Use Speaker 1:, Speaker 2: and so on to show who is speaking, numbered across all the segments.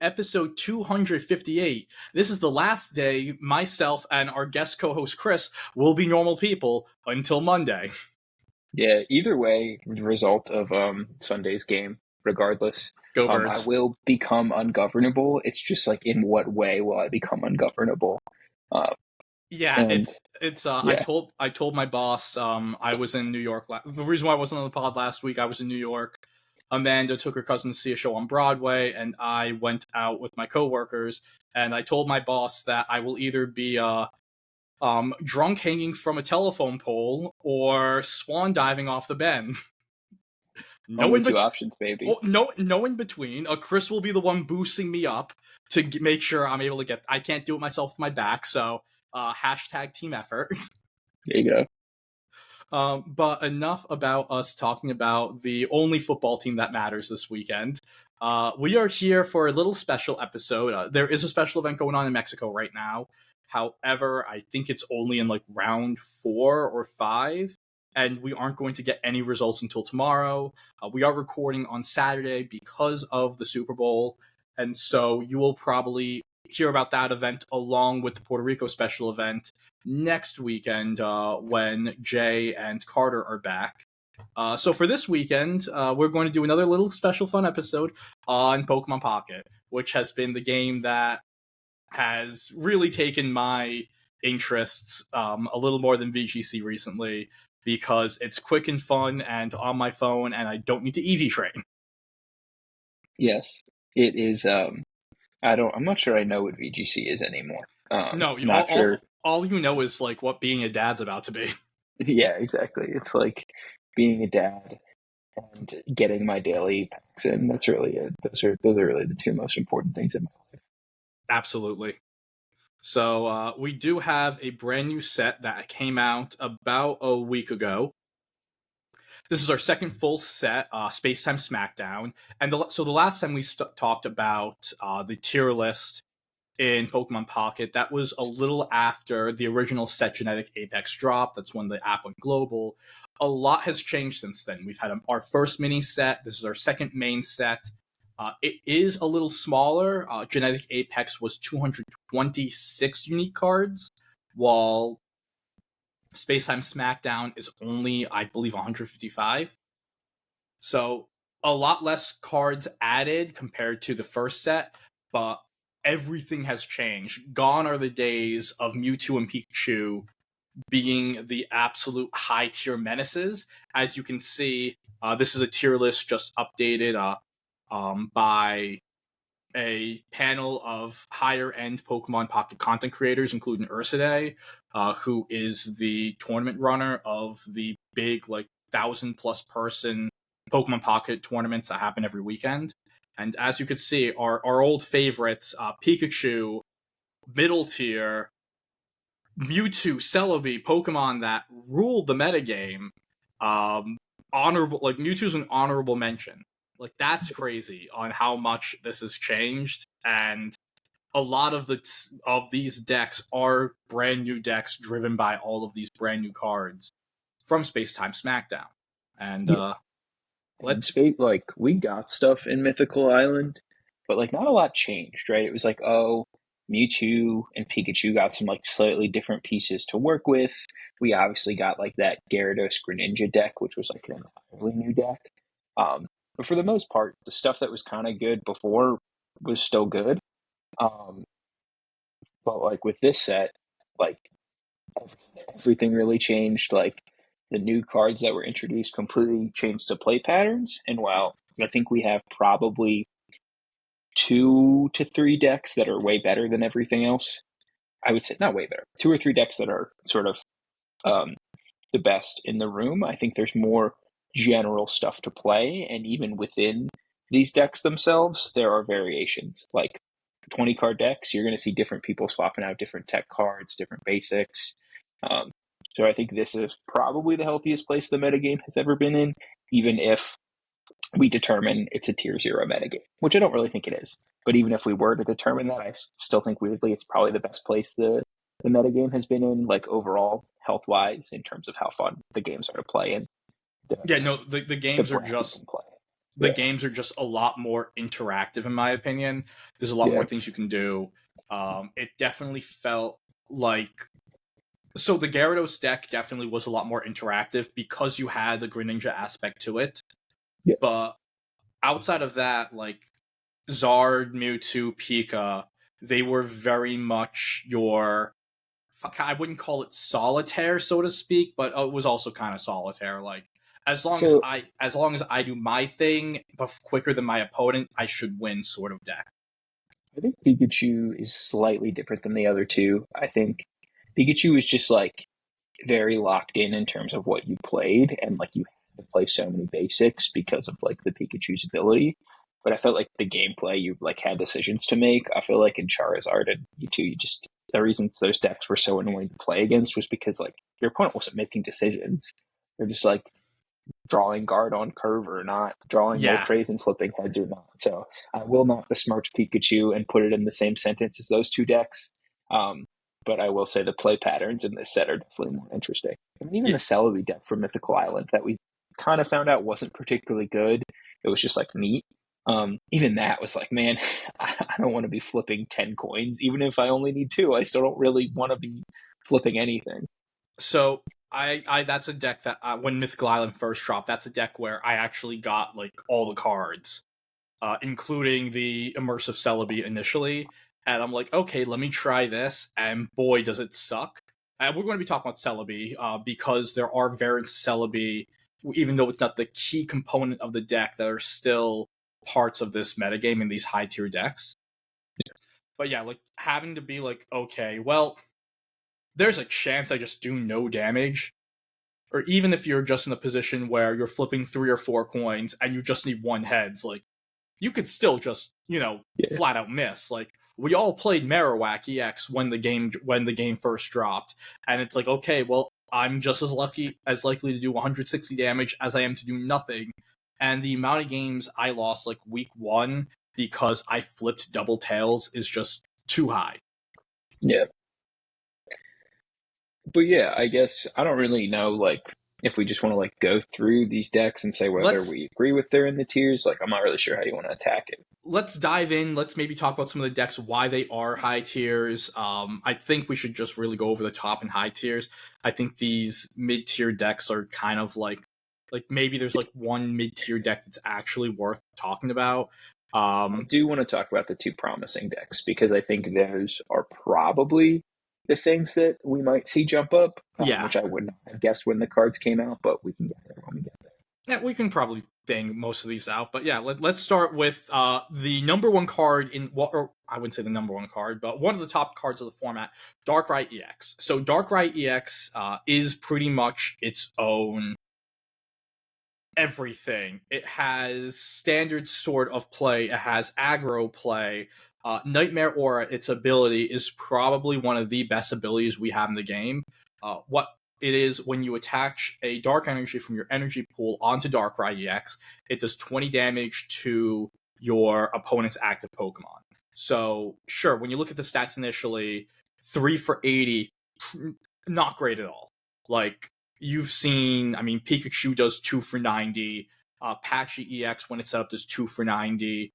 Speaker 1: episode 258. This is the last day myself and our guest co-host Chris will be normal people until Monday.
Speaker 2: Yeah, either way, the result of Sunday's game, regardless,
Speaker 1: Go
Speaker 2: I
Speaker 1: Birds.
Speaker 2: will become ungovernable. It's just like, in what way will I become ungovernable? Uh,
Speaker 1: Yeah,
Speaker 2: and
Speaker 1: it's
Speaker 2: yeah,
Speaker 1: I told my boss I was in New York. The reason why I wasn't on the pod last week, I was in New York. Amanda took her cousin to see a show on Broadway, and I went out with my coworkers. And I told my boss that I will either be drunk hanging from a telephone pole or swan diving off the bend. No
Speaker 2: only
Speaker 1: in
Speaker 2: two
Speaker 1: between.
Speaker 2: options, baby.
Speaker 1: Oh, no in between. Chris will be the one boosting me up to make sure I'm able to get. I can't do it myself with my back, so hashtag team effort.
Speaker 2: There you go.
Speaker 1: But enough about us talking about the only football team that matters this weekend. We are here for a little special episode. There is a special event going on in Mexico right now. However, I think it's only in like round 4 or 5, and we aren't going to get any results until tomorrow. We are recording on Saturday because of the Super Bowl, and so you will probably hear about that event along with the Puerto Rico special event next weekend when Jay and Carter are back. So for this weekend, we're going to do another little special fun episode on Pokemon Pocket, which has been the game that has really taken my interests a little more than VGC recently, because it's quick and fun and on my phone, and I don't need to EV train.
Speaker 2: Yes, it is. I'm not sure I know what VGC is anymore.
Speaker 1: No,
Speaker 2: Not sure.
Speaker 1: all you know is like what being a dad's about to be.
Speaker 2: Yeah, exactly. It's like being a dad and getting my daily packs in. That's really it. Those are really the two most important things in my life.
Speaker 1: Absolutely. So we do have a brand new set that came out about a week ago. This is our second full set, Space Time Smackdown. And so the last time we talked about the tier list in Pokemon Pocket, that was a little after the original set Genetic Apex drop. That's when the app went global. A lot has changed since then. We've had our first mini set. This is our second main set. It is a little smaller. Genetic Apex was 226 unique cards, while Spacetime Smackdown is only, I believe, 155. So a lot less cards added compared to the first set, but everything has changed. Gone are the days of Mewtwo and Pikachu being the absolute high tier menaces. As you can see, this is a tier list just updated by a panel of higher end Pokemon Pocket content creators, including Ursidae, who is the tournament runner of the big, like, 1,000+ person Pokemon Pocket tournaments that happen every weekend. And as you can see, our old favorites, Pikachu, middle tier, Mewtwo, Celebi, Pokemon that ruled the metagame, honorable, like Mewtwo's an honorable mention. Like, that's crazy on how much this has changed, and a lot of these decks are brand new decks driven by all of these brand new cards from Space Time Smackdown. And
Speaker 2: Yeah. And
Speaker 1: let's
Speaker 2: like, we got stuff in Mythical Island, but like, not a lot changed, right? It was like, oh, Mewtwo and Pikachu got some like slightly different pieces to work with. We obviously got like that Gyarados Greninja deck, which was like an entirely new deck. But for the most part, the stuff that was kind of good before was still good. Um, but like with this set, like everything really changed. Like the new cards that were introduced completely changed the play patterns. And while I think we have probably 2 to 3 decks that are way better than everything else, I would say not way better, 2 or 3 decks that are sort of the best in the room. I think there's more general stuff to play, and even within these decks themselves, there are variations. Like 20 card decks, you're going to see different people swapping out different tech cards, different basics. So I think this is probably the healthiest place the metagame has ever been in, even if we determine it's a tier 0 metagame, which I don't really think it is. But even if we were to determine that, I still think weirdly it's probably the best place the metagame has been in, like overall health wise, in terms of how fun the games are to play and
Speaker 1: yeah, no, the games are
Speaker 2: brand you
Speaker 1: just
Speaker 2: can play.
Speaker 1: the games are just a lot more interactive, in my opinion. There's a lot more things you can do. It definitely felt like, so the Gyarados deck definitely was a lot more interactive because you had the Greninja aspect to it.
Speaker 2: Yeah.
Speaker 1: But outside of that, like Zard, Mewtwo, Pika, they were very much your, I wouldn't call it solitaire, so to speak, but it was also kind of solitaire. Like as long as I do my thing, but quicker than my opponent, I should win sort of deck.
Speaker 2: I think Pikachu is slightly different than the other two. I think Pikachu is just like very locked in terms of what you played, and like you had to play so many basics because of like the Pikachu's ability. But I felt like the gameplay, you like had decisions to make. I feel like in Charizard and Mewtwo, you just, the reasons those decks were so annoying to play against was because like your opponent wasn't making decisions. They're just like drawing guard on curve or not, drawing Moltres and flipping heads or not. So I will not besmirch Pikachu and put it in the same sentence as those two decks. But I will say the play patterns in this set are definitely more interesting. I mean, even the Celebi deck from Mythical Island that we kind of found out wasn't particularly good. It was just like neat. Even that was like, man, I don't want to be flipping 10 coins. Even if I only need 2, I still don't really want to be flipping anything.
Speaker 1: So I that's a deck that when Mythical Island first dropped, that's a deck where I actually got like all the cards, including the immersive Celebi initially, and I'm like, okay, let me try this, and boy, does it suck. And we're going to be talking about Celebi because there are variants of Celebi, even though it's not the key component of the deck, that are still parts of this metagame in these high tier decks. But yeah, like having to be like, okay, well, there's a chance I just do no damage. Or even if you're just in a position where you're flipping 3 or 4 coins and you just need 1 heads, like, you could still just, flat out miss. Like, we all played Marowak EX when the game first dropped, and it's like, okay, well, I'm just as likely to do 160 damage as I am to do nothing. And the amount of games I lost like week 1 because I flipped double tails is just too high.
Speaker 2: Yeah. But yeah, I guess I don't really know like if we just want to like go through these decks and say whether we agree with they're in the tiers. Like I'm not really sure how you want to attack it.
Speaker 1: Let's dive in. Let's maybe talk about some of the decks, why they are high tiers. I think we should just really go over the top and high tiers. I think these mid-tier decks are kind of like maybe there's like one mid-tier deck that's actually worth talking about.
Speaker 2: I do want to talk about the 2 promising decks because I think those are probably the things that we might see jump up, which I would not have guessed when the cards came out, but we can get there when we get there.
Speaker 1: Yeah, we can probably bang most of these out, but yeah, let's start with the number 1 card in, or I wouldn't say the number 1 card, but one of the top cards of the format, Darkrai EX. So Darkrai EX is pretty much its own everything. It has standard sort of play, it has aggro play. Nightmare Aura, its ability, is probably one of the best abilities we have in the game. What it is, when you attach a dark energy from your energy pool onto Darkrai EX, it does 20 damage to your opponent's active Pokemon. So, sure, when you look at the stats initially, 3 for 80, not great at all. Like, you've seen, I mean, Pikachu does 2 for 90, Patchy EX, when it's set up, does 2 for 90,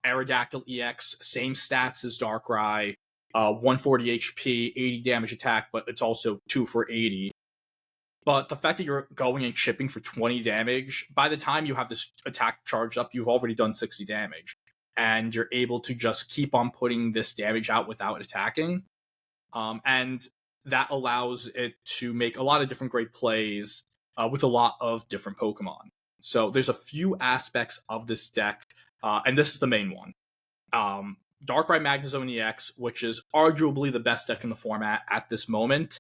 Speaker 1: Aerodactyl EX, same stats as Darkrai, 140 HP, 80 damage attack, but it's also 2 for 80. But the fact that you're going and chipping for 20 damage, by the time you have this attack charged up, you've already done 60 damage. And you're able to just keep on putting this damage out without attacking. And that allows it to make a lot of different great plays with a lot of different Pokemon. So there's a few aspects of this deck, and this is the main one. Darkrai Magnezone EX, which is arguably the best deck in the format at this moment.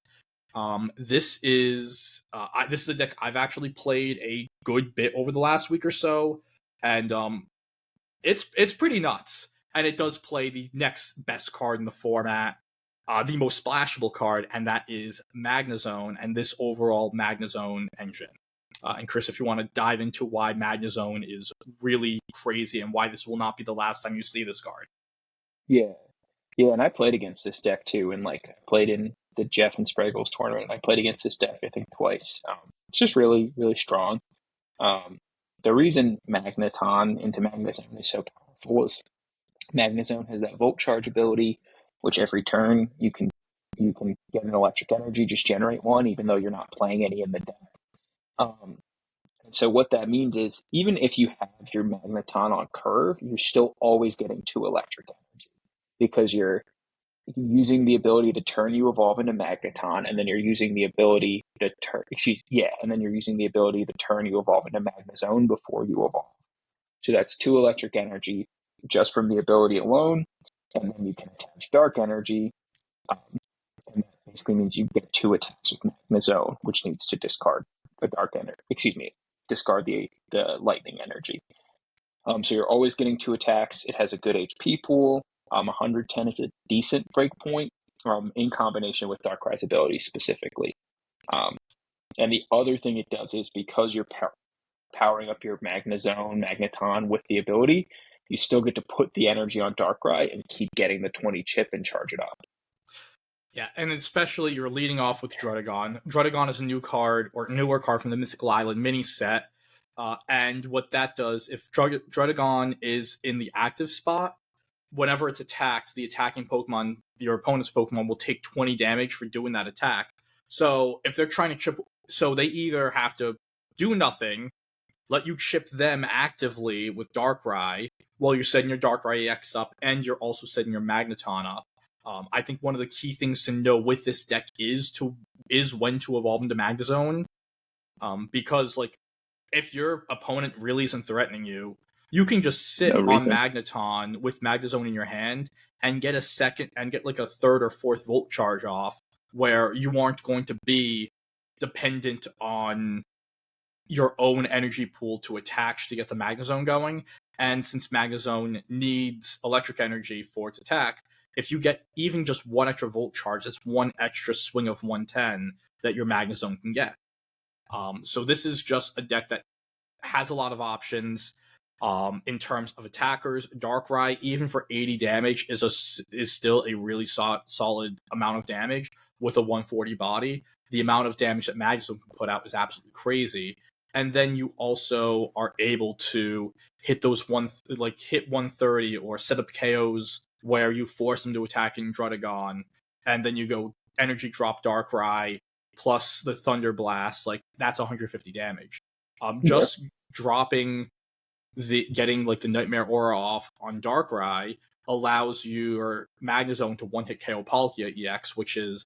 Speaker 1: This is a deck I've actually played a good bit over the last week or so, and it's pretty nuts. And it does play the next best card in the format, the most splashable card, and that is Magnezone and this overall Magnezone engine. And Chris, if you want to dive into why Magnezone is really crazy and why this will not be the last time you see this card.
Speaker 2: Yeah, and I played against this deck too, and like I played in the Jeff and Spraggles tournament. I played against this deck I think twice. It's just really, really strong. the reason Magneton into Magnezone is so powerful is Magnezone has that Volt Charge ability, which every turn you can get an electric energy, just generate one, even though you're not playing any in the deck. And so what that means is even if you have your Magneton on curve, you're still always getting 2 electric energy because you're using the ability to turn you evolve into Magneton, and then you're using the ability to and then you're using the ability to turn you evolve into Magnezone before you evolve. So that's 2 electric energy just from the ability alone, and then you can attach dark energy, and that basically means you get 2 attacks with Magnezone, which needs to discard a dark energy. Discard the lightning energy. So you're always getting 2 attacks. It has a good HP pool. 110 is a decent breakpoint in combination with Darkrai's ability specifically. And the other thing it does is because you're powering up your Magneton with the ability, you still get to put the energy on Darkrai and keep getting the 20 chip and charge it up.
Speaker 1: Yeah, and especially you're leading off with Druddigon. Druddigon is a new card, or newer card from the Mythical Island mini set. And what that does, if Druddigon is in the active spot, whenever it's attacked, the attacking Pokemon, your opponent's Pokemon, will take 20 damage for doing that attack. So if they're trying to chip, so they either have to do nothing, let you chip them actively with Darkrai, while you're setting your Darkrai EX up, and you're also setting your Magneton up. I think one of the key things to know with this deck is when to evolve into Magnezone, because like if your opponent really isn't threatening you, you can just sit on Magneton with Magnezone in your hand and get like a third or fourth Volt Charge off, where you aren't going to be dependent on your own energy pool to attach to get the Magnezone going. And since Magnezone needs electric energy for its attack, if you get even just 1 extra Volt Charge, that's 1 extra swing of 110 that your Magnezone can get. So this is just a deck that has a lot of options. In terms of attackers, Darkrai, even for 80 damage, is still a really solid amount of damage with a 140 body. The amount of damage that Magnezone can put out is absolutely crazy. And then you also are able to hit those hit 130 or set up KOs where you force them to attacking Druddigon, and then you go energy drop Darkrai plus the Thunder Blast. Like that's 150 damage. Just dropping getting like the Nightmare Aura off on Darkrai allows your Magnezone to one-hit KO Palkia EX, which is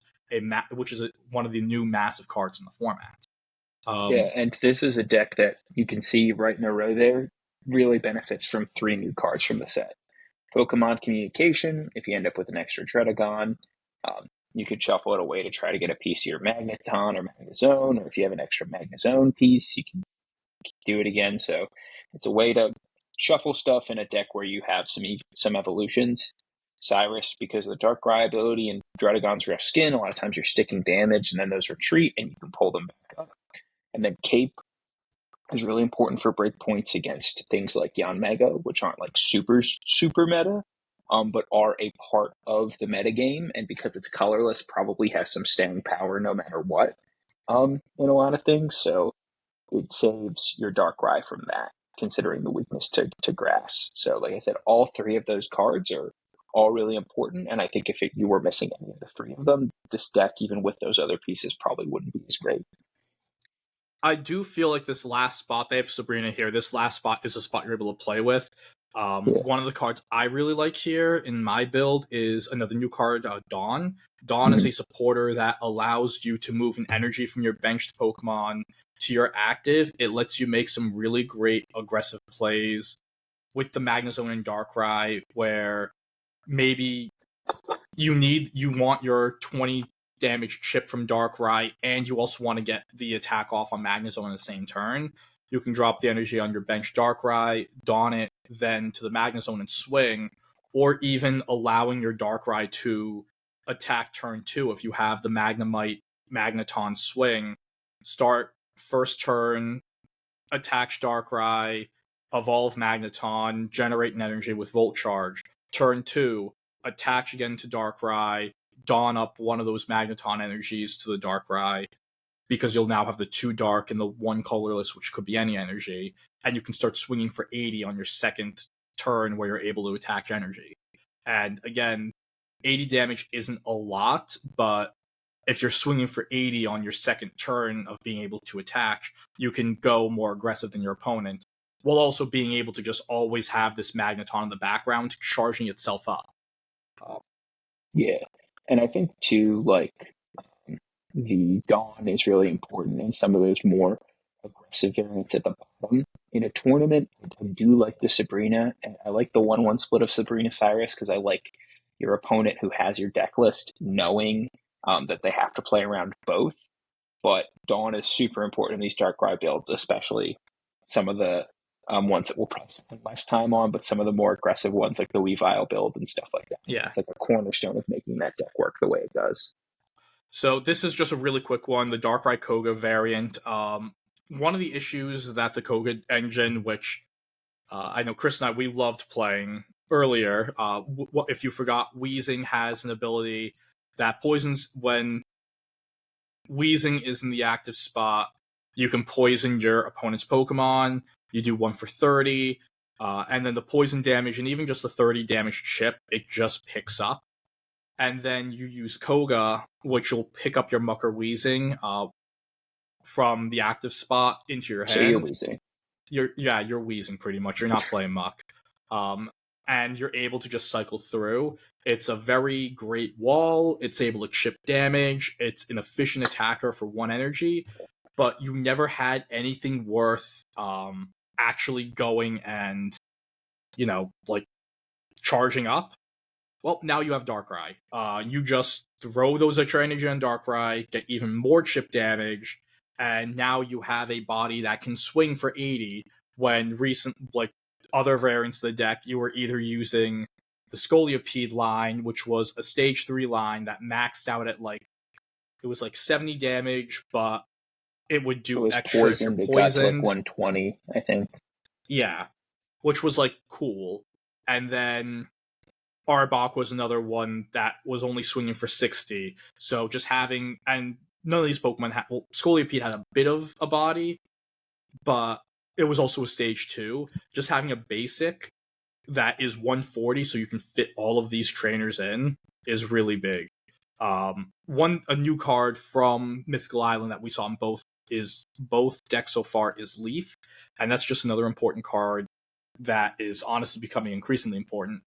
Speaker 1: one of the new massive cards in the format.
Speaker 2: And this is a deck that you can see right in a row there really benefits from 3 new cards from the set. Pokemon Communication, if you end up with an extra Druddigon, you could shuffle it away to try to get a piece of your Magneton or Magnezone, or if you have an extra Magnezone piece, you can do it again. So it's a way to shuffle stuff in a deck where you have some evolutions. Cyrus, because of the Darkrai ability and Druddigon's rough skin, a lot of times you're sticking damage and then those retreat and you can pull them back up. And then Cape is really important for breakpoints against things like Yanmega, which aren't like super meta, but are a part of the metagame, and because it's colorless, probably has some staying power no matter what in a lot of things. So it saves your Darkrai from that, considering the weakness to grass. So like I said, all 3 of those cards are all really important, and I think if you were missing any of the 3 of them, this deck, even with those other pieces, probably wouldn't be as great.
Speaker 1: I do feel like this last spot, they have Sabrina here, this last spot is a spot you're able to play with. One of the cards I really like here in my build is another new card, Dawn. Dawn is a supporter that allows you to move an energy from your benched Pokemon to your active. It lets you make some really great aggressive plays with the Magnezone and Darkrai, where maybe you want your 20 damage chip from Darkrai, and you also want to get the attack off on Magnezone in the same turn. You can drop the energy on your bench Darkrai, Dawn it, then to the Magnezone and swing, or even allowing your Darkrai to attack turn 2 if you have the Magnemite Magneton swing. Start first turn, attach Darkrai, evolve Magneton, generate an energy with Volt Charge. Turn 2, attach again to Darkrai, Dawn up one of those Magneton energies to the Darkrai. because you'll now have the 2 dark and the 1 colorless, which could be any energy, and you can start swinging for 80 on your second turn where you're able to attack energy. And again, 80 damage isn't a lot, but if you're swinging for 80 on your second turn of being able to attack, you can go more aggressive than your opponent, while also being able to just always have this Magneton in the background charging itself up.
Speaker 2: Yeah, and I think too, like, the Dawn is really important in some of those more aggressive variants at the bottom. In a tournament, I do like the Sabrina, and I like the 1/1 split of Sabrina Cyrus because I like your opponent who has your deck list knowing that they have to play around both. But Dawn is super important in these Darkrai builds, especially some of the ones that we'll probably spend less time on, but some of the more aggressive ones like the Weavile build and stuff like that.
Speaker 1: Yeah.
Speaker 2: It's like a cornerstone of making that deck work the way it does.
Speaker 1: So this is just a really quick one, the Darkrai Koga variant. One of the issues that the Koga engine, which I know Chris and I, we loved playing earlier, if you forgot, Wheezing has an ability that poisons when Wheezing is in the active spot. You can poison your opponent's Pokemon. You do 1 for 30, and then the poison damage and even just the 30 damage chip, it just picks up. And then you use Koga, which will pick up your Muck or Wheezing from the active spot into your hand.
Speaker 2: So you're Wheezing.
Speaker 1: You're Wheezing pretty much. You're not playing Muck. And you're able to just cycle through. It's a very great wall. It's able to chip damage. It's an efficient attacker for 1 energy, but you never had anything worth actually going and, like, charging up. Well, now you have Darkrai. You just throw those extra energy on Darkrai, get even more chip damage, and now you have a body that can swing for 80 when other variants of the deck, you were either using the Scolipede line, which was a stage 3 line that maxed out at it was 70 damage, but it would do extra if you're
Speaker 2: poisoned. It got to 120, I think.
Speaker 1: Yeah, which was cool. And then Arbok was another one that was only swinging for 60. So just having, and none of these Pokemon Scolipede had a bit of a body, but it was also a stage 2. Just having a basic that is 140 so you can fit all of these trainers in is really big. A new card from Mythical Island that we saw in both decks so far is Leaf, and that's just another important card that is honestly becoming increasingly important.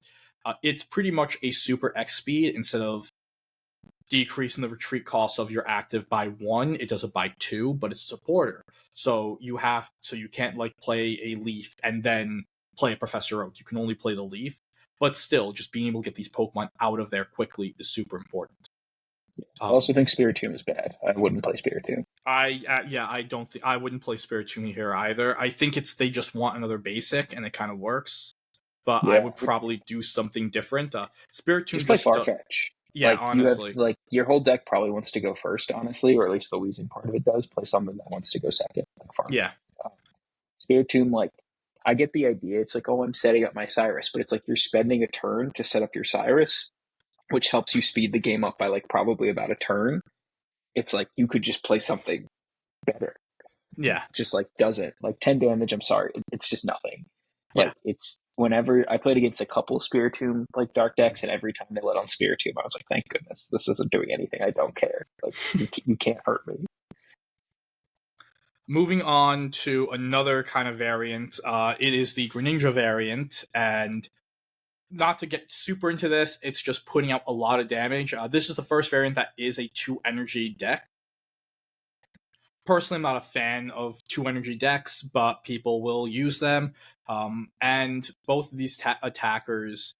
Speaker 1: It's pretty much a super X speed. Instead of decreasing the retreat cost of your active by 1, it does it by 2, but it's a supporter. So you can't play a Leaf and then play a Professor Oak. You can only play the Leaf, but still, just being able to get these Pokemon out of there quickly is super important.
Speaker 2: I also think Spiritomb is bad. I wouldn't play Spiritomb.
Speaker 1: I wouldn't play Spiritomb here either. I think they just want another basic, and it kind of works. But yeah. I would probably do something different. Spiritomb
Speaker 2: just play Farfetch.
Speaker 1: Yeah, honestly.
Speaker 2: You have, your whole deck probably wants to go first, honestly, or at least the Wheezing part of it does. Play something that wants to go second.
Speaker 1: Yeah.
Speaker 2: Spiritomb, I get the idea. It's I'm setting up my Cyrus, but it's you're spending a turn to set up your Cyrus, which helps you speed the game up by probably about a turn. It's you could just play something better.
Speaker 1: Yeah.
Speaker 2: Just doesn't. 10 damage, I'm sorry. It's just nothing.
Speaker 1: Yeah.
Speaker 2: It's whenever I played against a couple Spiritomb dark decks, and every time they let on Spiritomb, I was like, thank goodness, this isn't doing anything. I don't care. You can't hurt me.
Speaker 1: Moving on to another kind of variant, it is the Greninja variant, and not to get super into this, it's just putting out a lot of damage. This is the first variant that is a 2 energy deck. Personally, I'm not a fan of 2 energy decks, but people will use them. And both of these attackers,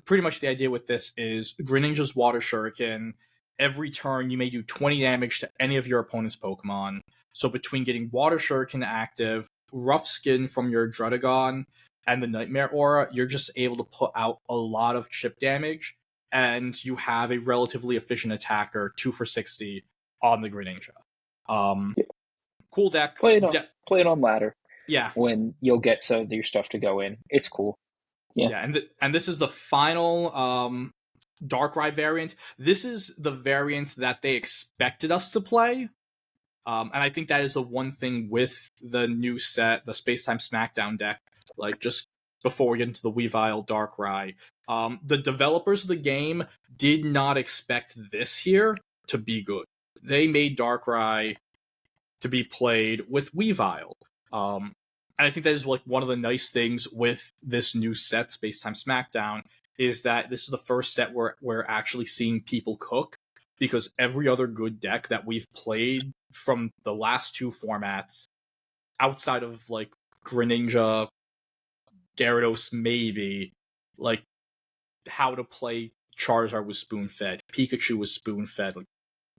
Speaker 1: pretty much the idea with this is Greninja's Water Shuriken. Every turn, you may do 20 damage to any of your opponent's Pokemon. So between getting Water Shuriken active, Rough Skin from your Druddigon, and the Nightmare Aura, you're just able to put out a lot of chip damage, and you have a relatively efficient attacker, 2 for 60 on the Greninja. Cool deck.
Speaker 2: Play it on ladder.
Speaker 1: Yeah.
Speaker 2: When you'll get some of your stuff to go in. It's cool. Yeah.
Speaker 1: And this is the final Darkrai variant. This is the variant that they expected us to play. And I think that is the one thing with the new set, the Spacetime Smackdown deck. Like, just before we get into the Weavile Darkrai, the developers of the game did not expect this here to be good. They made Darkrai to be played with Weavile. And I think that is like one of the nice things with this new set, Spacetime Smackdown, is that this is the first set where we're actually seeing people cook, because every other good deck that we've played from the last two formats, outside of like Greninja, Gyarados maybe, like how to play Charizard was spoon-fed, Pikachu was spoon-fed, like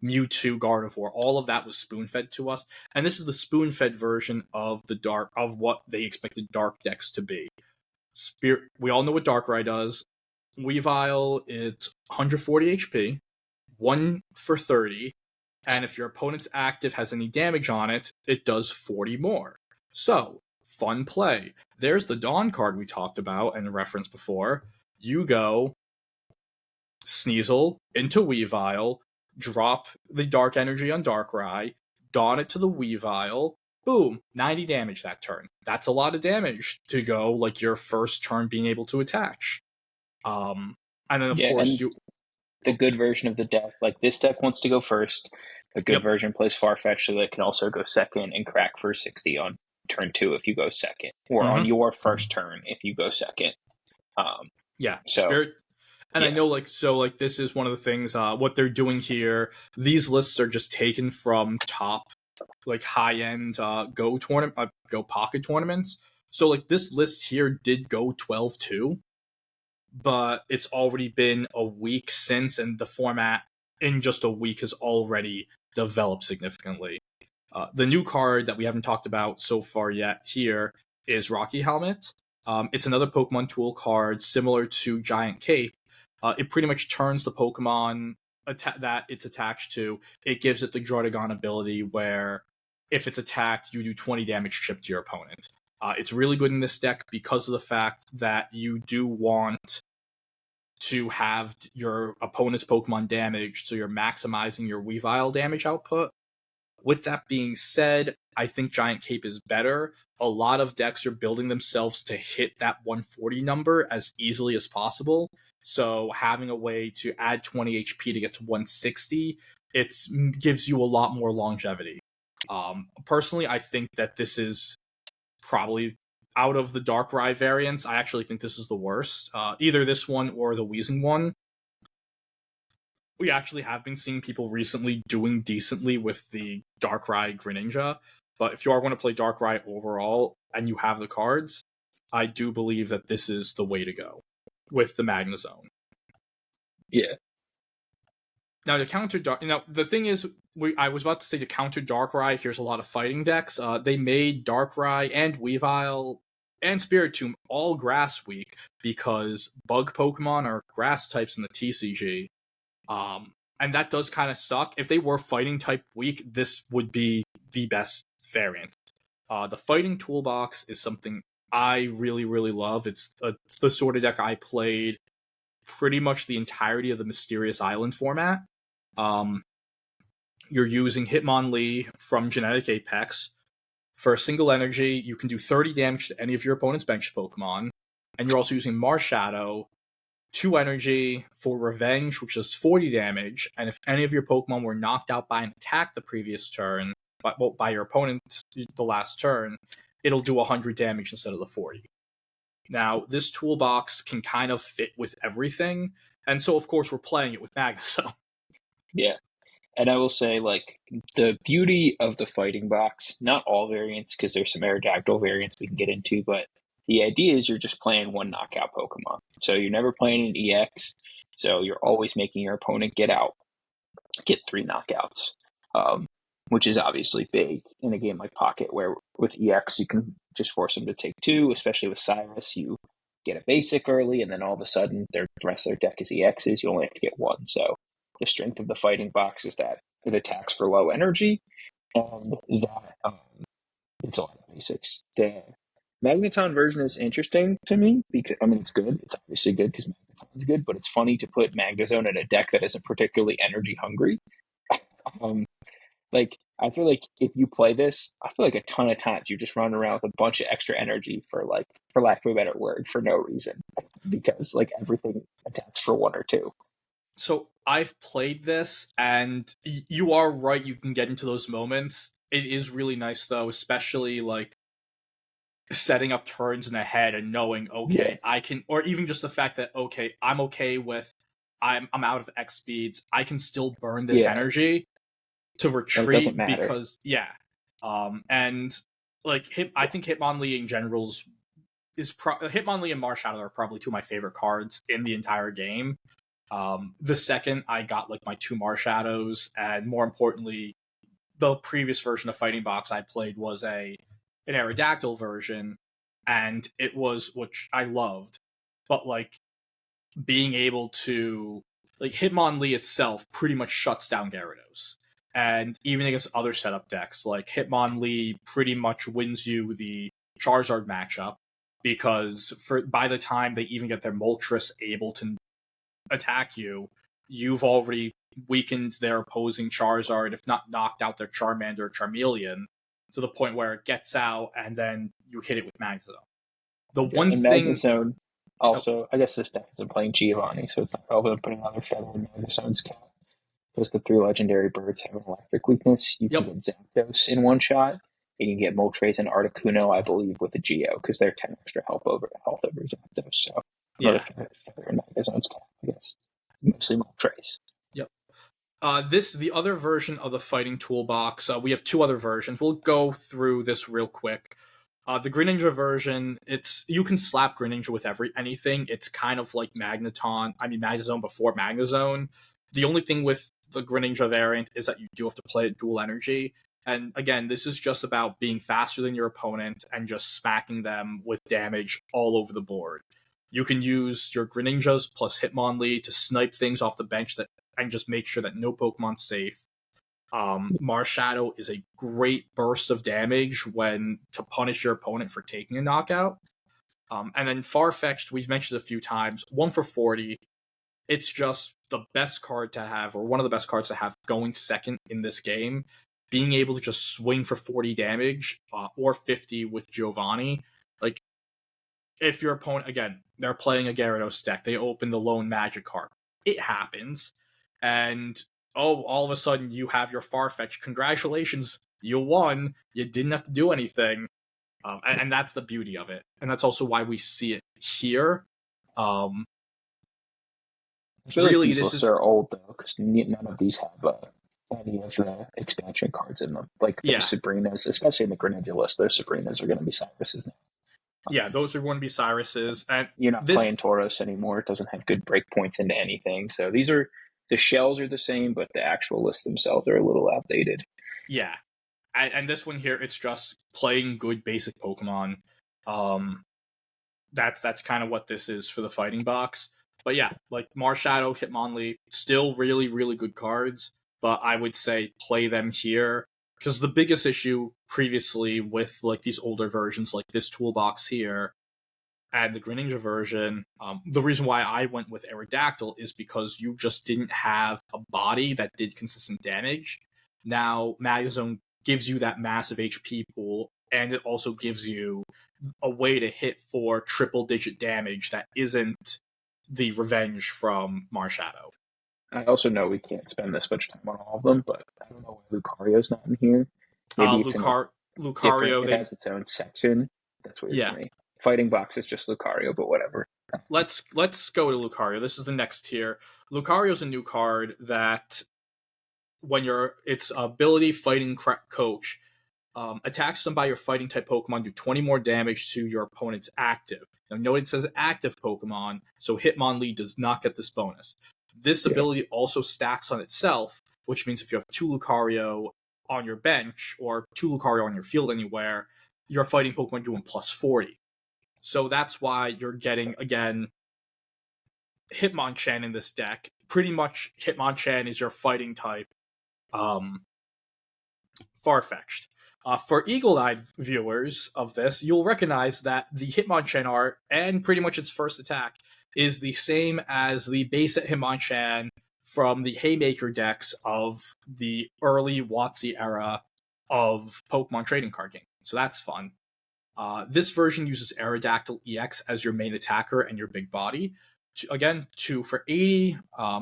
Speaker 1: Mewtwo, Gardevoir, all of that was spoon-fed to us, and this is the spoon-fed version of what they expected dark decks to be. Spirit, we all know what Darkrai does. Weavile, it's 140 HP, 1 for 30, and if your opponent's active has any damage on it, it does 40 more. So, fun play. There's the Dawn card we talked about and referenced before. You go Sneasel into Weavile, drop the Dark Energy on Darkrai, Dawn it to the Weavile, boom, 90 damage that turn. That's a lot of damage to go, like, your first turn being able to attach. And then, of course,
Speaker 2: the good version of the deck, like this deck wants to go first. The good version plays Farfetch, so that it can also go second and crack for 60 on turn 2 if you go second, or on your first turn if you go second.
Speaker 1: Spirit. And I know, like, this is one of the things, what they're doing here, these lists are just taken from top, like, high-end Go Pocket tournaments. So, like, this list here did go 12-2, but it's already been a week since, and the format in just a week has already developed significantly. The new card that we haven't talked about so far yet here is Rocky Helmet. It's another Pokemon Tool card similar to Giant Cape. It pretty much turns the Pokemon that it's attached to. It gives it the Groudon ability where if it's attacked, you do 20 damage chip to your opponent. It's really good in this deck because of the fact that you do want to have your opponent's Pokemon damaged, so you're maximizing your Weavile damage output. With that being said, I think Giant Cape is better. A lot of decks are building themselves to hit that 140 number as easily as possible. So having a way to add 20 HP to get to 160, it gives you a lot more longevity. Personally, I think that this is probably, out of the Darkrai variants, I actually think this is the worst. Either this one or the Weezing one. We actually have been seeing people recently doing decently with the Darkrai Greninja, but if you are going to play Darkrai overall and you have the cards, I do believe that this is the way to go with the Magnezone.
Speaker 2: Yeah.
Speaker 1: Now, to counter the thing is, I was about to say to counter Darkrai, here's a lot of fighting decks. They made Darkrai and Weavile and Spiritomb all grass weak because bug Pokemon are grass types in the TCG. And that does kind of suck. If they were fighting type weak, this would be the best variant. The fighting toolbox is something I really, really love. It's the sort of deck I played pretty much the entirety of the Mysterious Island format. You're using Hitmonlee from Genetic Apex. For a single energy, you can do 30 damage to any of your opponent's bench Pokemon. And you're also using Marshadow, 2 energy for Revenge, which does 40 damage. And if any of your Pokemon were knocked out by an attack the previous turn, by your opponent the last turn, it'll do 100 damage instead of the 40. Now, this toolbox can kind of fit with everything. And so, of course, we're playing it with Magnezone.
Speaker 2: Yeah. And I will say, like, the beauty of the fighting box, not all variants, because there's some Aerodactyl variants we can get into, but the idea is you're just playing one knockout Pokemon. So you're never playing an EX, so you're always making your opponent get 3 knockouts, which is obviously big in a game like Pocket, where with EX you can just force them to take 2, especially with Cyrus. You get a basic early, and then all of a sudden the rest of their deck is EXs. You only have to get 1, so the strength of the fighting box is that it attacks for low energy, and that it's a lot of basics. The Magneton version is interesting to me because, I mean, it's good. It's obviously good because Magneton's good, but it's funny to put Magnezone in a deck that isn't particularly energy hungry. Like, I feel like if you play this, I feel like a ton of times you just run around with a bunch of extra energy for lack of a better word, for no reason, because like everything attacks for one or two.
Speaker 1: So I've played this, and you are right. You can get into those moments. It is really nice though, especially like setting up turns in the head and knowing,
Speaker 2: Yeah,
Speaker 1: okay, I can, or even just the fact that okay, I'm okay with, I'm out of X speeds. I can still burn this
Speaker 2: yeah,
Speaker 1: energy to
Speaker 2: and it doesn't
Speaker 1: retreat
Speaker 2: matter.
Speaker 1: because yeah, and like I think Hitmonlee in general's Hitmonlee and Marshadow are probably two of my favorite cards in the entire game. The second I got like my two Marshadows, and more importantly, the previous version of Fighting Box I played was an Aerodactyl version, and it was, which I loved, but like being able to, like, Hitmonlee itself pretty much shuts down Gyarados. And even against other setup decks, like Hitmonlee pretty much wins you the Charizard matchup, because for by the time they even get their Moltres able to attack you, you've already weakened their opposing Charizard, if not knocked out their Charmander or Charmeleon, to the point where it gets out and then you hit it with Magnezone. The
Speaker 2: Yeah,
Speaker 1: one
Speaker 2: and
Speaker 1: thing.
Speaker 2: Magnezone
Speaker 1: Oh,
Speaker 2: also, I guess this deck isn't playing Giovanni, so it's not relevant to put another feather in Magnezone's cap. Because the three legendary birds have an electric weakness, you can
Speaker 1: yep,
Speaker 2: get Zapdos in one shot, and you can get Moltres and Articuno, I believe, with the Geo, because they're 10 extra health over Zapdos. So another
Speaker 1: yeah,
Speaker 2: feather in Magnezone's cap, I guess. Mostly Moltres.
Speaker 1: yep. The other version of the fighting toolbox. We have two other versions. We'll go through this real quick. The Greninja version, you can slap Greninja with anything. It's kind of like Magnezone before Magnezone. The only thing with the Greninja variant is that you do have to play it dual energy. And again, this is just about being faster than your opponent and just smacking them with damage all over the board. You can use your Greninjas plus Hitmonlee to snipe things off the bench and just make sure that no Pokemon's safe. Marshadow is a great burst of damage when to punish your opponent for taking a knockout. And then Farfetch'd, we've mentioned a few times, 1 for 40. It's just the best card to have, or one of the best cards to have going second in this game. Being able to just swing for 40 damage, or 50 with Giovanni. Like, if your opponent, again, they're playing a Gyarados deck, they open the lone magic card. It happens. And all of a sudden you have your Farfetch. Congratulations, you won. You didn't have to do anything. And that's the beauty of it. And that's also why we see it here. Um,
Speaker 2: I feel like
Speaker 1: really,
Speaker 2: these
Speaker 1: this
Speaker 2: lists
Speaker 1: is,
Speaker 2: are old, though, because none of these have any of the expansion cards in them. Like those
Speaker 1: yeah.
Speaker 2: Sabrinas, especially in the Greninja list, those Sabrinas are going to be Cyruses now.
Speaker 1: Yeah, those are going to be Cyrus's. And
Speaker 2: You're not
Speaker 1: this,
Speaker 2: playing Tauros anymore. It doesn't have good breakpoints into anything. So these are the shells are the same, but the actual lists themselves are a little outdated.
Speaker 1: yeah. And this one here, it's just playing good basic Pokemon. Um, that's kind of what this is for the fighting box. But yeah, like Marshadow, Hitmonlee, still really, really good cards. But I would say play them here, because the biggest issue previously with like these older versions, like this toolbox here and the Greninja version, the reason why I went with Aerodactyl is because you just didn't have a body that did consistent damage. Now Magnezone gives you that massive HP pool, and it also gives you a way to hit for triple digit damage that isn't the revenge from Marshadow.
Speaker 2: I also know we can't spend this much time on all of them, but I don't know why Lucario's not in here. Maybe it's in a different.
Speaker 1: Lucario,
Speaker 2: It
Speaker 1: they
Speaker 2: has its own section. That's weird to
Speaker 1: yeah.
Speaker 2: me. Fighting box is just Lucario, but whatever.
Speaker 1: Let's go to Lucario. This is the next tier. Lucario's a new card that when its ability Fighting Coach attacks them by your fighting type Pokemon, do 20 more damage to your opponent's active. Now, note it says active Pokemon, so Hitmonlee does not get this bonus. This
Speaker 2: Yeah.
Speaker 1: ability also stacks on itself, which means if you have two Lucario on your bench or two Lucario on your field anywhere, your fighting Pokemon doing plus 40. So that's why you're getting, again, Hitmonchan in this deck. Pretty much Hitmonchan is your fighting type. Um, Farfetch'd. For eagle-eyed viewers of this, you'll recognize that the Hitmonchan art and pretty much its first attack is the same as the base Hitmonchan from the Haymaker decks of the early WotC era of Pokemon trading card game. So that's fun. This version uses Aerodactyl EX as your main attacker and your big body. Again, 2 for 80.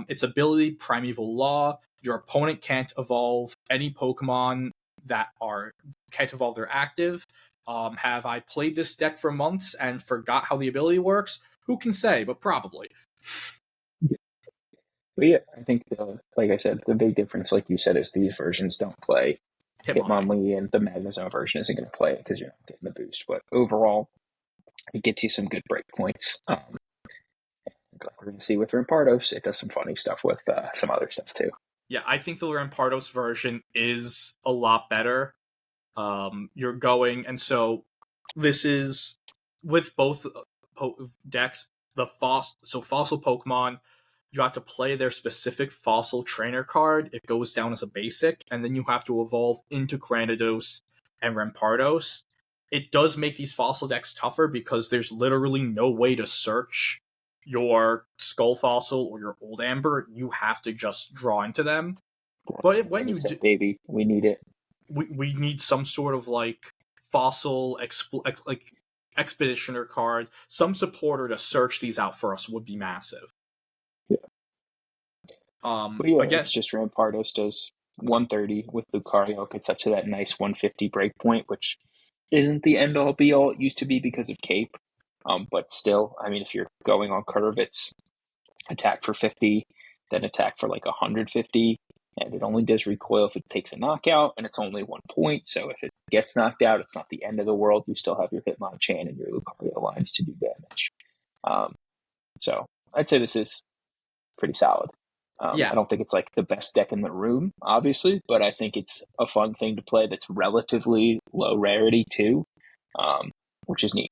Speaker 1: Its ability, Primeval Law. Your opponent can't evolve any Pokemon that can't evolve their active. Have I played this deck for months and forgot how the ability works? Who can say, but probably.
Speaker 2: But yeah, I think, like I said, the big difference, like you said, is these versions don't play Hitmonlee, and the Magnezone version isn't going to play it because you're not getting the boost. But overall, it gets you some good break points. Like we're going to see with Rampardos, it does some funny stuff with some other stuff too.
Speaker 1: Yeah, I think the Rampardos version is a lot better. You're going, and so this is with both decks. Fossil Pokemon, you have to play their specific Fossil Trainer card. It goes down as a basic, and then you have to evolve into Granados and Rampardos. It does make these Fossil decks tougher because there's literally no way to search your Skull Fossil or your Old Amber. You have to just draw into them. But when you do,
Speaker 2: baby, we need it.
Speaker 1: We need some sort of like Fossil Expeditioner card. Some supporter to search these out for us would be massive.
Speaker 2: Yeah. But yeah,
Speaker 1: again,
Speaker 2: it's just Rampardos does 130 with Lucario, gets up to that nice 150 breakpoint, which isn't the end all be all. It used to be because of Cape. But still, I mean, if you're going on curve, it's attack for 50, then attack for like 150, and it only does recoil if it takes a knockout, and it's only 1 point. So if it gets knocked out, it's not the end of the world. You still have your Hitmonchan and your Lucario lines to do damage. So I'd say this is pretty solid.
Speaker 1: yeah.
Speaker 2: I don't think it's like the best deck in the room, obviously, but I think it's a fun thing to play that's relatively low rarity too, which is neat.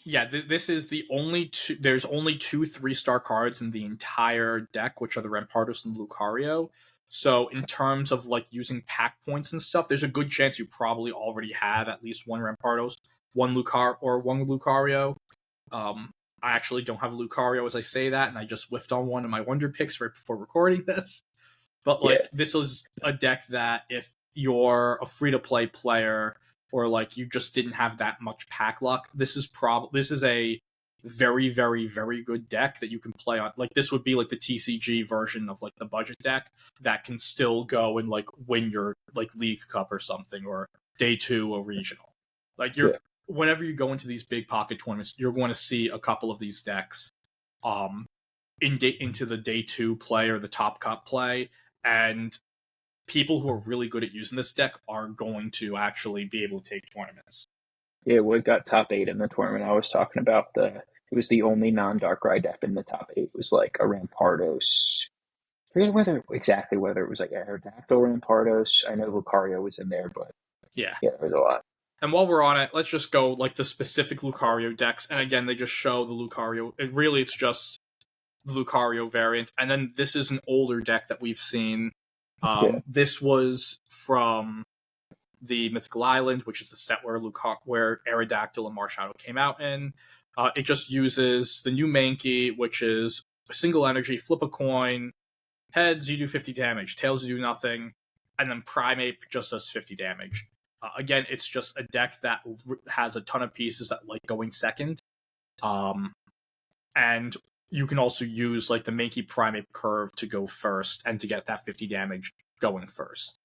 Speaker 1: Yeah, this is the only two. There's only 2 3-star cards in the entire deck, which are the Rampardos and Lucario. So in terms of like using pack points and stuff, there's a good chance you probably already have at least one Rampardos, one Lucario. I actually don't have a Lucario as I say that, and I just whiffed on one of my Wonder Picks right before recording this. But like, This is a deck that if you're a free-to-play player, or like you just didn't have that much pack luck, this is a very, very, very good deck that you can play on. Like, this would be like the TCG version of like the budget deck that can still go and like win your like League Cup or something, or Day 2 or regional. Like whenever you go into these big pocket tournaments, you're going to see a couple of these decks into the Day 2 play or the Top Cup play, and people who are really good at using this deck are going to actually be able to take tournaments.
Speaker 2: Yeah, we got top 8 in the tournament I was talking about. It was the only non-Darkrai deck in the top 8. It was like a Rampardos. I forget whether it was like Aerodactyl Rampardos. I know Lucario was in there, but yeah, there was a lot.
Speaker 1: And while we're on it, let's just go like the specific Lucario decks. And again, they just show the Lucario. It's just the Lucario variant. And then this is an older deck that we've seen. This was from the Mythical Island, which is the set where Aerodactyl and Marshadow came out in. It just uses the new Mankey, which is a single energy, flip a coin, heads you do 50 damage, tails you do nothing, and then Primeape just does 50 damage. Again, it's just a deck that has a ton of pieces that like going second. And you can also use like the Mankey Primeape curve to go first and to get that 50 damage going first.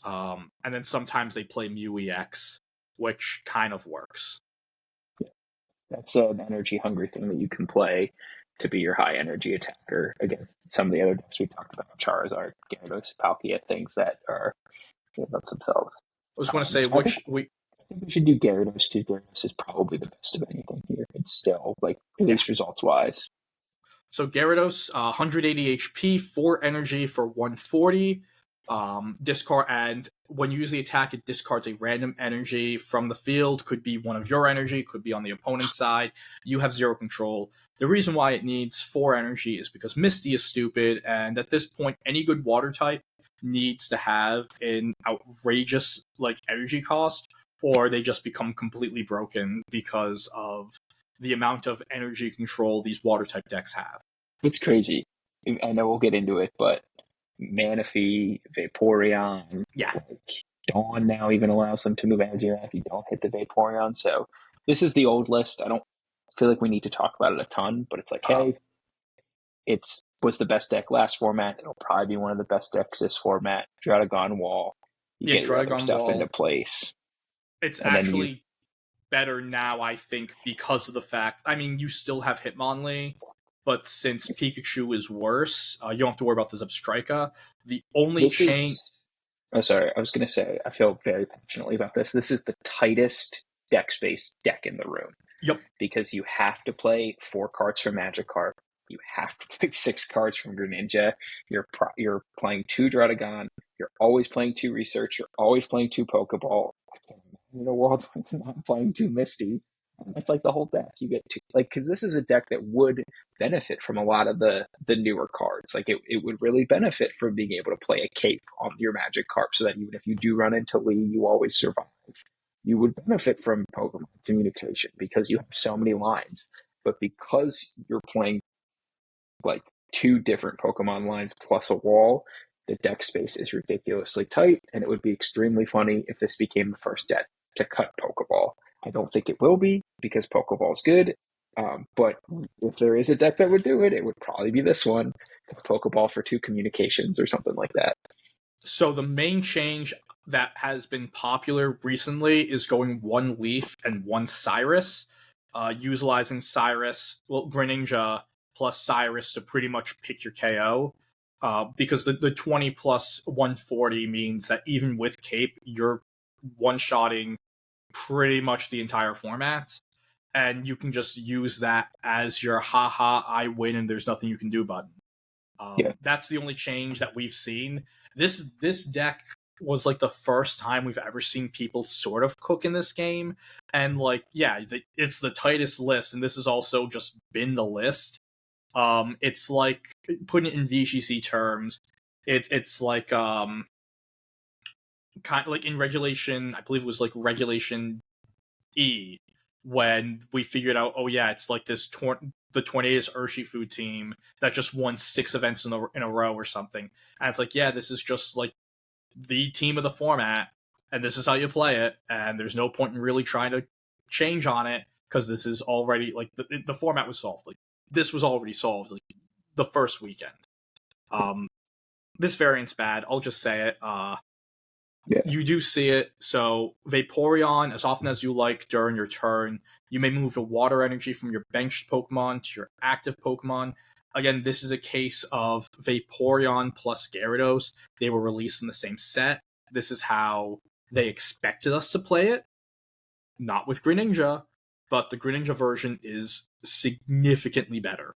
Speaker 1: And then sometimes they play Mew EX, which kind of works.
Speaker 2: That's an energy-hungry thing that you can play to be your high-energy attacker against some of the other decks we talked about, Charizard, Gyarados, Palkia, things that are about themselves.
Speaker 1: I was going to say,
Speaker 2: I think we should do Gyarados, because Gyarados is probably the best of anything here. It's still, like, at least results-wise.
Speaker 1: So Gyarados, 180 HP, 4 energy for 140. Discard, and when you use the attack, it discards a random energy from the field. Could be one of your energy, could be on the opponent's side. You have 0 control. The reason why it needs 4 energy is because Misty is stupid, and at this point, any good water type needs to have an outrageous like energy cost, or they just become completely broken because of the amount of energy control these water type decks have.
Speaker 2: It's crazy. I know we'll get into it, but Manaphy, Vaporeon.
Speaker 1: Yeah.
Speaker 2: Like Dawn now even allows them to move energy around if you don't hit the Vaporeon. So this is the old list. I don't feel like we need to talk about it a ton, but it's like, hey, it's was the best deck last format. It'll probably be one of the best decks this format. Draudigon Wall. You
Speaker 1: Yeah,
Speaker 2: get your other
Speaker 1: Dragon
Speaker 2: stuff into
Speaker 1: Wall.
Speaker 2: place.
Speaker 1: It's
Speaker 2: And then you
Speaker 1: actually better now, I think, because of the fact. I mean, you still have Hitmonlee, but since Pikachu is worse, you don't have to worry about the Zebstrika. The only
Speaker 2: this
Speaker 1: change.
Speaker 2: is oh sorry, I was gonna say I feel very passionately about this. This is the tightest deck space deck in the room.
Speaker 1: Yep.
Speaker 2: Because you have to play 4 cards from Magikarp. You have to play 6 cards from Greninja. You're playing 2 Draudigon. You're always playing 2 Research. You're always playing 2 Pokeball. I can't imagine a world where I'm not playing 2 Misty. That's like the whole deck. You get 2, like, because this is a deck that would benefit from a lot of the newer cards. Like it would really benefit from being able to play a Cape on your Magikarp, so that even if you do run into Lee, you always survive. You would benefit from Pokemon communication because you have so many lines. But because you're playing like 2 different Pokemon lines plus a wall, the deck space is ridiculously tight, and it would be extremely funny if this became the first deck to cut Pokeball. I don't think it will be because Pokeball is good, but if there is a deck that would do it, it would probably be this one. Pokeball for 2 communications or something like that.
Speaker 1: So the main change that has been popular recently is going 1 Leaf and 1 Cyrus, utilizing Greninja plus Cyrus to pretty much pick your KO. Because the 20 plus 140 means that even with Cape, you're one-shotting pretty much the entire format. And you can just use that as your haha, I win and there's nothing you can do button. That's the only change that we've seen. This deck was like the first time we've ever seen people sort of cook in this game, and like it's the tightest list, and this has also just been the list. It's like, putting it in VGC terms, it's like kind of like in regulation. I believe it was like regulation E, when we figured out, oh yeah, it's like the Tornadoes Urshifu team that just won 6 events in a row or something. And it's like, yeah, this is just like the team of the format, and this is how you play it, and there's no point in really trying to change on it, because this is already, like, the format was solved. Like, this was already solved, like, the first weekend. This variant's bad, I'll just say it. You do see it. So Vaporeon, as often as you like during your turn, you may move the water energy from your benched Pokemon to your active Pokemon. Again, this is a case of Vaporeon plus Gyarados. They were released in the same set. This is how they expected us to play it. Not with Greninja, but the Greninja version is significantly better.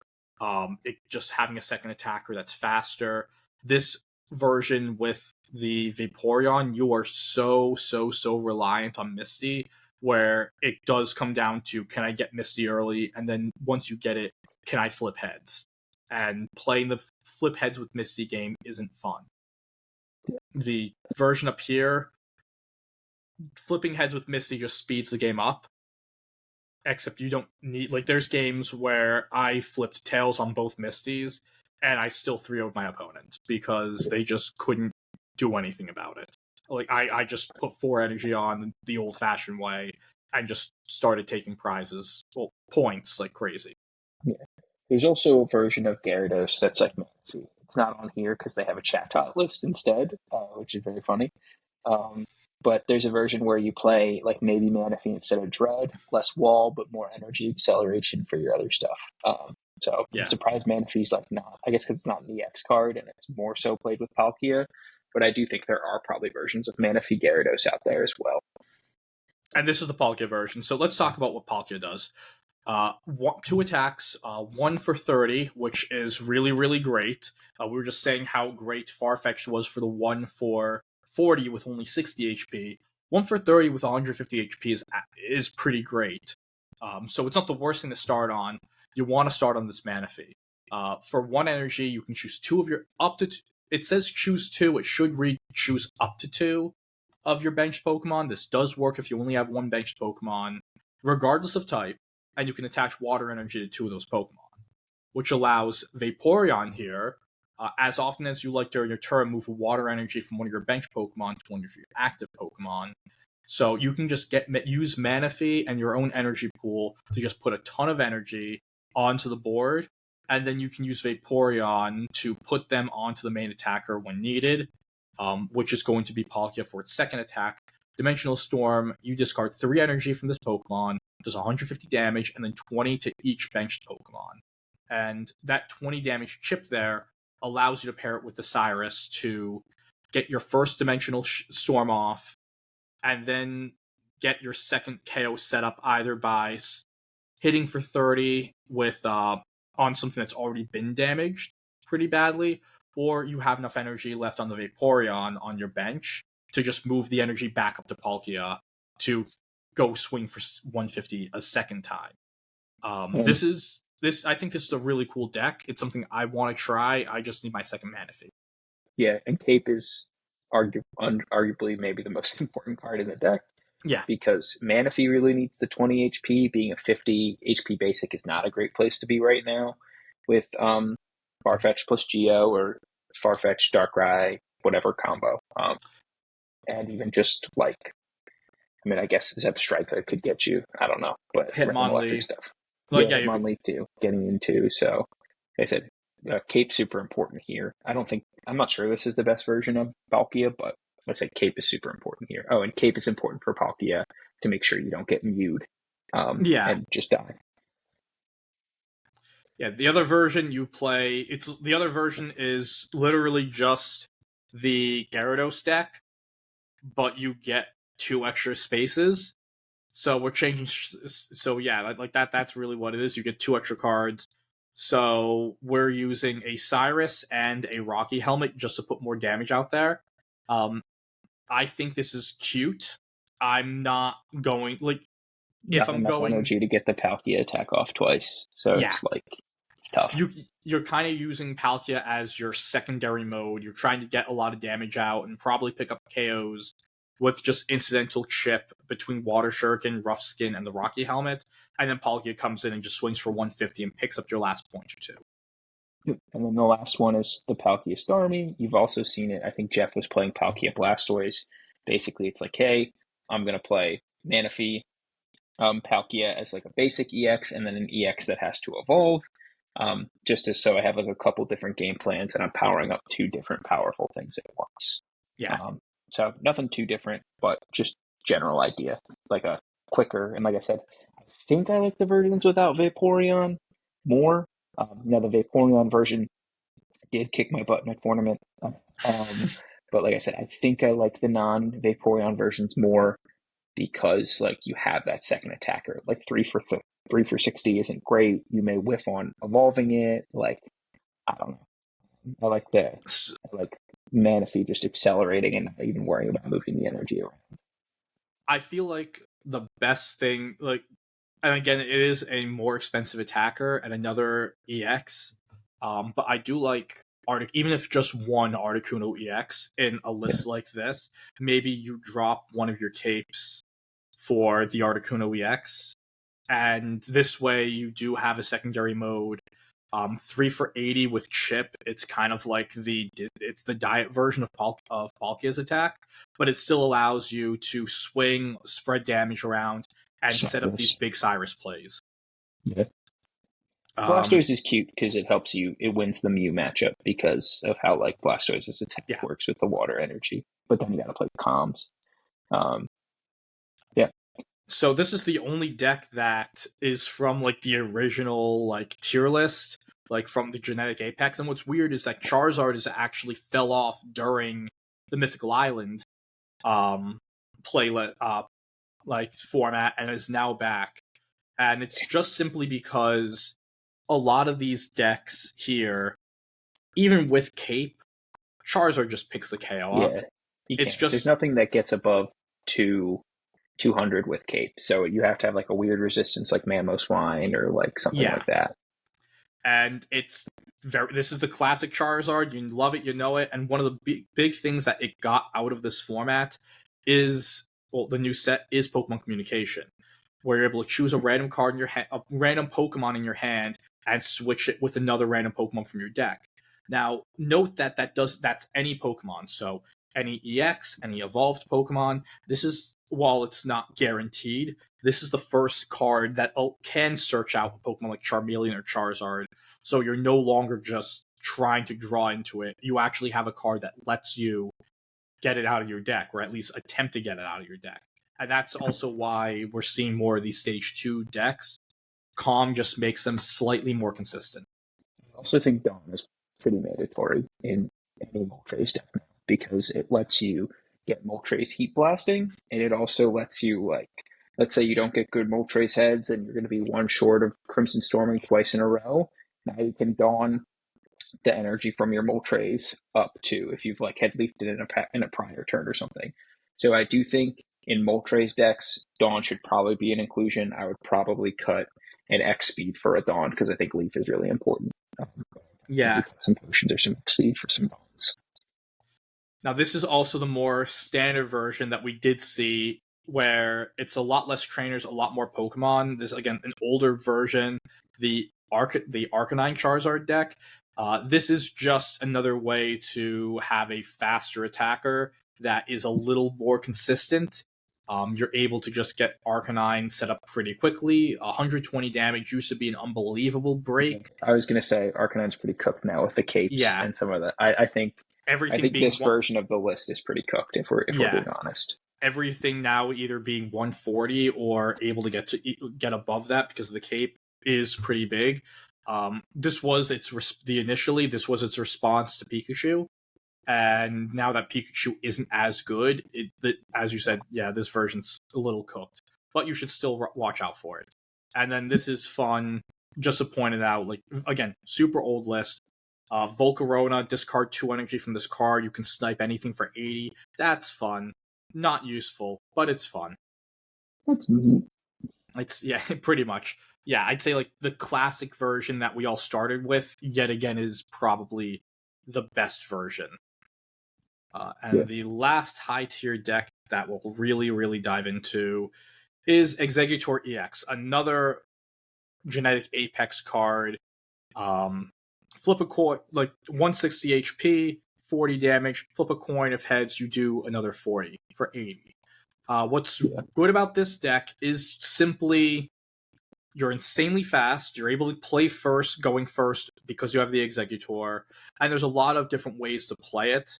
Speaker 1: It just having a second attacker that's faster. This version with the Vaporeon, you are so reliant on Misty, where it does come down to, can I get Misty early, and then once you get it, can I flip heads? And playing the flip heads with Misty game isn't fun. The version up here, flipping heads with Misty just speeds the game up, except you don't need, like, there's games where I flipped tails on both Misties, and I still 3-0'd my opponent because they just couldn't do anything about it. Like, I just put 4 energy on the old-fashioned way and just started taking prizes, well, points like crazy.
Speaker 2: Yeah. There's also a version of Gyarados that's like Manaphy. It's not on here because they have a chat list instead, which is very funny. But there's a version where you play like maybe Manaphy instead of Dread, less wall, but more energy acceleration for your other stuff. So I'm surprised Manaphy's like not, I guess because it's not an EX card and it's more so played with Palkia. But I do think there are probably versions of Manaphy Gyarados out there as well.
Speaker 1: And this is the Palkia version. So let's talk about what Palkia does. 2 attacks, 1 for 30, which is really great. We were just saying how great Farfetch'd was for the 1 for 40 with only 60 HP. 1 for 30 with 150 HP is pretty great. So it's not the worst thing to start on. You want to start on this Manaphy. For 1 energy, you can choose 2 of your it says choose 2. It should read choose up to 2 of your benched Pokemon. This does work if you only have 1 benched Pokemon, regardless of type. And you can attach water energy to 2 of those Pokemon, which allows Vaporeon here As often as you like during your turn, move a water energy from one of your bench Pokemon to one of your active Pokemon. So you can just use Manaphy and your own energy pool to just put a ton of energy onto the board, and then you can use Vaporeon to put them onto the main attacker when needed, which is going to be Palkia for its second attack. Dimensional Storm, you discard 3 energy from this Pokemon, does 150 damage, and then 20 to each benched Pokemon. And that 20 damage chip there allows you to pair it with the Cyrus to get your first Dimensional Storm off, and then get your second KO set up either by hitting for 30 with on something that's already been damaged pretty badly, or you have enough energy left on the Vaporeon on your bench to just move the energy back up to Palkia to go swing for 150 a second time. I think this is a really cool deck. It's something I want to try. I just need my second Manaphy.
Speaker 2: Yeah, and Cape is arguably maybe the most important card in the deck.
Speaker 1: Yeah.
Speaker 2: Because Manaphy really needs the 20 HP. Being a 50 HP basic is not a great place to be right now with Farfetch plus Geo or Farfetch Darkrai, whatever combo. And even just like, I mean, I guess Zebstrika could get you. I don't know, but
Speaker 1: Hitmonlee
Speaker 2: stuff.
Speaker 1: Like,
Speaker 2: yeah, Hitmonlee too, getting into. So, like I said, Cape's super important here. I'm not sure this is the best version of Palkia, but let's say Cape is super important here. Oh, and Cape is important for Palkia to make sure you don't get mewed and just die.
Speaker 1: Yeah, the other version you play, the other version is literally just the Gyarados deck, but you get 2 extra spaces. So we're changing. So yeah, like that. That's really what it is. You get 2 extra cards. So we're using a Cyrus and a Rocky Helmet just to put more damage out there. I think this is cute. I'm not going if I'm going
Speaker 2: energy to get the Palkia attack off twice. So yeah. It's like tough.
Speaker 1: You're kind of using Palkia as your secondary mode. You're trying to get a lot of damage out and probably pick up KOs with just incidental chip between Water Shuriken, Rough Skin, and the Rocky Helmet, and then Palkia comes in and just swings for 150 and picks up your last point or 2.
Speaker 2: And then the last one is the Palkia Starmie. You've also seen it. I think Jeff was playing Palkia Blastoise. Basically, it's like, hey, I'm going to play Manaphy, Palkia as like a basic EX, and then an EX that has to evolve. So I have like a couple different game plans, and I'm powering up 2 different powerful things at once.
Speaker 1: Yeah.
Speaker 2: So nothing too different, but just general idea, like a quicker. And like I said, I think I like the versions without Vaporeon more. Now the Vaporeon version did kick my butt in a tournament, but like I said, I think I like the non-Vaporeon versions more because like you have that second attacker. Like 3 for 60 isn't great. You may whiff on evolving it. Like I don't know. I like Manaphy just accelerating and not even worrying about moving the energy around.
Speaker 1: I feel like the best thing, and again, it is a more expensive attacker and another EX, but I do like even if just one Articuno EX in a list like this, maybe you drop one of your capes for the Articuno EX, and this way you do have a secondary mode. 3 for 80 with chip. It's kind of like the diet version of Palkia's attack, but it still allows you to swing, spread damage around, and set up these big Cyrus plays.
Speaker 2: Yeah. Blastoise is cute because it helps you. It wins the Mew matchup because of how like Blastoise's attack works with the water energy. But then you got to play comms.
Speaker 1: So this is the only deck that is from like the original like tier list, like from the Genetic Apex. And what's weird is that Charizard is actually fell off during the Mythical Island playlet format and is now back. And it's just simply because a lot of these decks here, even with Cape, Charizard just picks the KO up.
Speaker 2: It's just there's nothing that gets above 200 with Cape, so you have to have like a weird resistance like Mamoswine or like something like that.
Speaker 1: And this is the classic Charizard. You love it, you know it. And one of the big things that it got out of this format is, the new set is Pokemon Communication, where you're able to choose a random card in your hand, a random Pokemon in your hand, and switch it with another random Pokemon from your deck. Now, note that that's any Pokemon. So any EX, any evolved Pokemon. This is, while it's not guaranteed, this is the first card that can search out a Pokemon like Charmeleon or Charizard. So you're no longer just trying to draw into it. You actually have a card that lets you get it out of your deck, or at least attempt to get it out of your deck. And that's also why we're seeing more of these Stage 2 decks. Calm just makes them slightly more consistent.
Speaker 2: I also think Dawn is pretty mandatory in any Moltres deck now, because it lets you get Moltres Heat Blasting, and it also lets you, like, let's say you don't get good Moltres heads and you're going to be one short of Crimson Storming twice in a row. Now you can Dawn the energy from your Moltres up to, if you've like head leafed it in a prior turn or something. So I do think in Moltres decks, Dawn should probably be an inclusion. I would probably cut an X speed for a Dawn because I think Leaf is really important.
Speaker 1: Yeah.
Speaker 2: Some potions or some X speed for some Dawns.
Speaker 1: Now, this is also the more standard version that we did see, where it's a lot less trainers, a lot more Pokemon. This, again, an older version, the Arcanine Charizard deck. This is just another way to have a faster attacker that is a little more consistent. You're able to just get Arcanine set up pretty quickly. 120 damage used to be an unbelievable break.
Speaker 2: I was going to say Arcanine's pretty cooked now with the capes and some of that. I think this version of the list is pretty cooked, if we're being honest.
Speaker 1: Everything now either being 140 or able to get above that because the cape is pretty big. This was its response to Pikachu, and now that Pikachu isn't as good, as you said, this version's a little cooked, but you should still watch out for it. And then this is fun, just to point it out, like, again, super old list. Volcarona, discard 2 energy from this card. You can snipe anything for 80. That's fun. Not useful, but it's fun.
Speaker 2: That's neat.
Speaker 1: It's pretty much. Yeah, I'd say like the classic version that we all started with, yet again, is probably the best version. The last high tier deck that we'll really, really dive into is Exeggutor EX, another genetic Apex card. Flip a coin, like 160 HP, 40 damage. Flip a coin. If heads, you do another 40 for 80. What's good about this deck is simply you're insanely fast. You're able to play going first because you have the Exeggutor, and there's a lot of different ways to play it.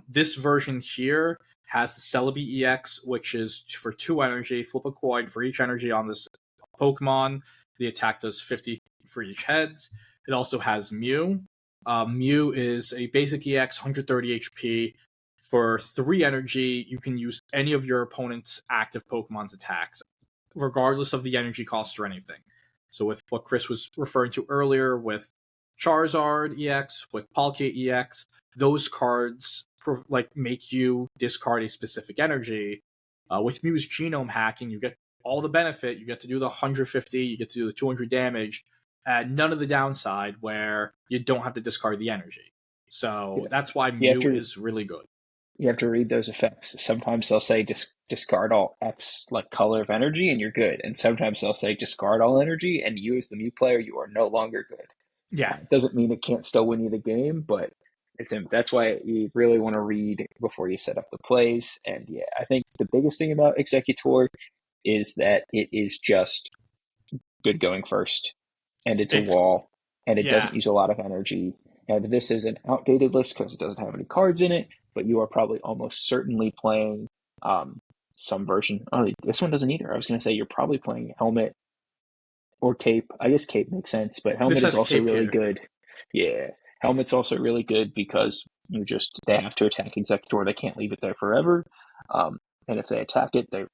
Speaker 1: This version here has the Celebi EX, which is for 2 energy. Flip a coin for each energy on this Pokemon. The attack does 50 for each heads. It also has Mew. Mew is a basic EX, 130 HP. For 3 energy, you can use any of your opponent's active Pokemon's attacks, regardless of the energy cost or anything. So with what Chris was referring to earlier with Charizard EX, with Palkia EX, those cards make you discard a specific energy. With Mew's genome hacking, you get all the benefit. You get to do the 150, you get to do the 200 damage, and none of the downside where you don't have to discard the energy. So that's why Mew is really good.
Speaker 2: You have to read those effects. Sometimes they'll say discard all X color of energy and you're good. And sometimes they'll say discard all energy and you as the Mew player, you are no longer good.
Speaker 1: Yeah.
Speaker 2: It doesn't mean it can't still win you the game, but that's why you really want to read before you set up the plays. And I think the biggest thing about Exeggutor is that it is just good going first. And it's a wall. And it doesn't use a lot of energy. And this is an outdated list because it doesn't have any cards in it, but you are probably almost certainly playing some version. Oh, this one doesn't either. I was going to say you're probably playing Helmet or Cape. I guess Cape makes sense, but Helmet is also really good. Yeah, Helmet's also really good because they have to attack Exeggutor. They can't leave it there forever. And if they attack it, they're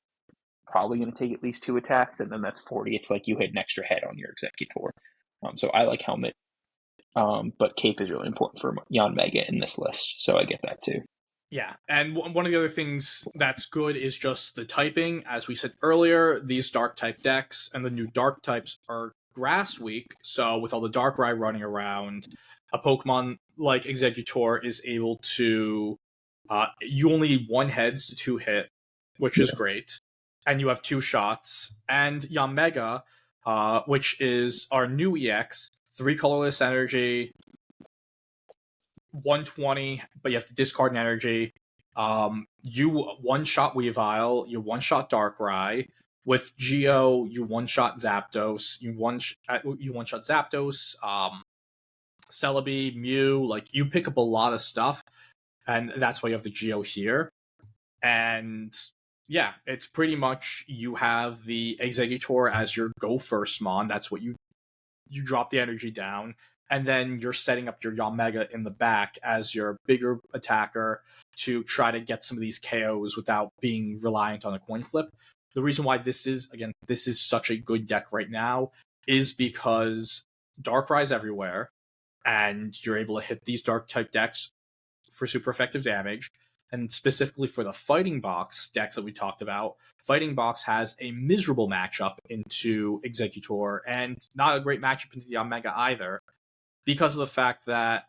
Speaker 2: probably going to take at least 2 attacks, and then that's 40. It's like you hit an extra head on your Exeggutor. So I like Helmet. But Cape is really important for Yanmega in this list, so I get that too.
Speaker 1: Yeah, and one of the other things that's good is just the typing. As we said earlier, these dark type decks and the new dark types are grass weak, so with all the Darkrai running around, a Pokemon like Exeggutor is able to... you only need 1 heads to 2 hit, which is great, and you have 2 shots. And Yanmega, which is our new EX, 3 colorless energy, 120, but you have to discard an energy. You one-shot Weavile, you one-shot Darkrai. With Geo, you one-shot Zapdos, you one-shot Zapdos, Celebi, Mew. Like, you pick up a lot of stuff, and that's why you have the Geo here. And yeah, it's pretty much you have the Exeggutor as your go first mon. That's what you drop the energy down, and then you're setting up your Yamega in the back as your bigger attacker to try to get some of these KOs without being reliant on a coin flip. The reason why this is such a good deck right now is because Darkrai's everywhere, and you're able to hit these dark type decks for super effective damage. And specifically for the Fighting Box decks that we talked about, Fighting Box has a miserable matchup into Exeggutor, and not a great matchup into the Omega either, because of the fact that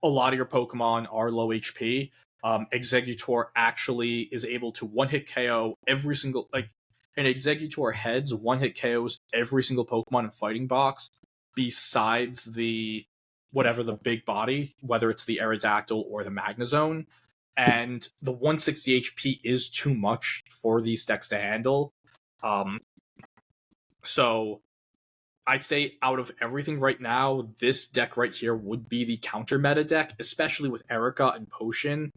Speaker 1: a lot of your Pokemon are low HP. Exeggutor actually is able to one-hit KO every single, like, an Exeggutor heads one-hit KOs every single Pokemon in Fighting Box, besides the whatever the big body, whether it's the Aerodactyl or the Magnezone. And the 160 HP is too much for these decks to handle. So I'd say out of everything right now, this deck right here would be the counter meta deck, especially with Erica and Potion,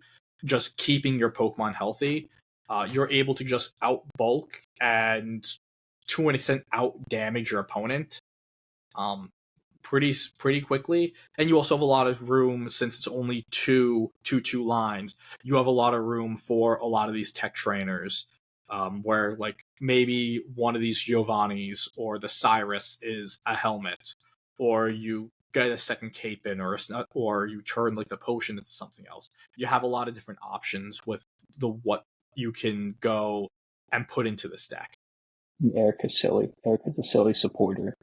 Speaker 1: just keeping your Pokemon healthy. You're able to just outbulk and, to an extent, out damage your opponent pretty quickly. And you also have a lot of room, since it's only two lines. You have a lot of room for a lot of these tech trainers, where, like, maybe one of these Giovanni's or the Cyrus is a helmet, or you get a second cape in, or you turn, like, the Potion into something else. You have a lot of different options with what you can go and put into this deck.
Speaker 2: Erica's silly. Erica's a silly supporter.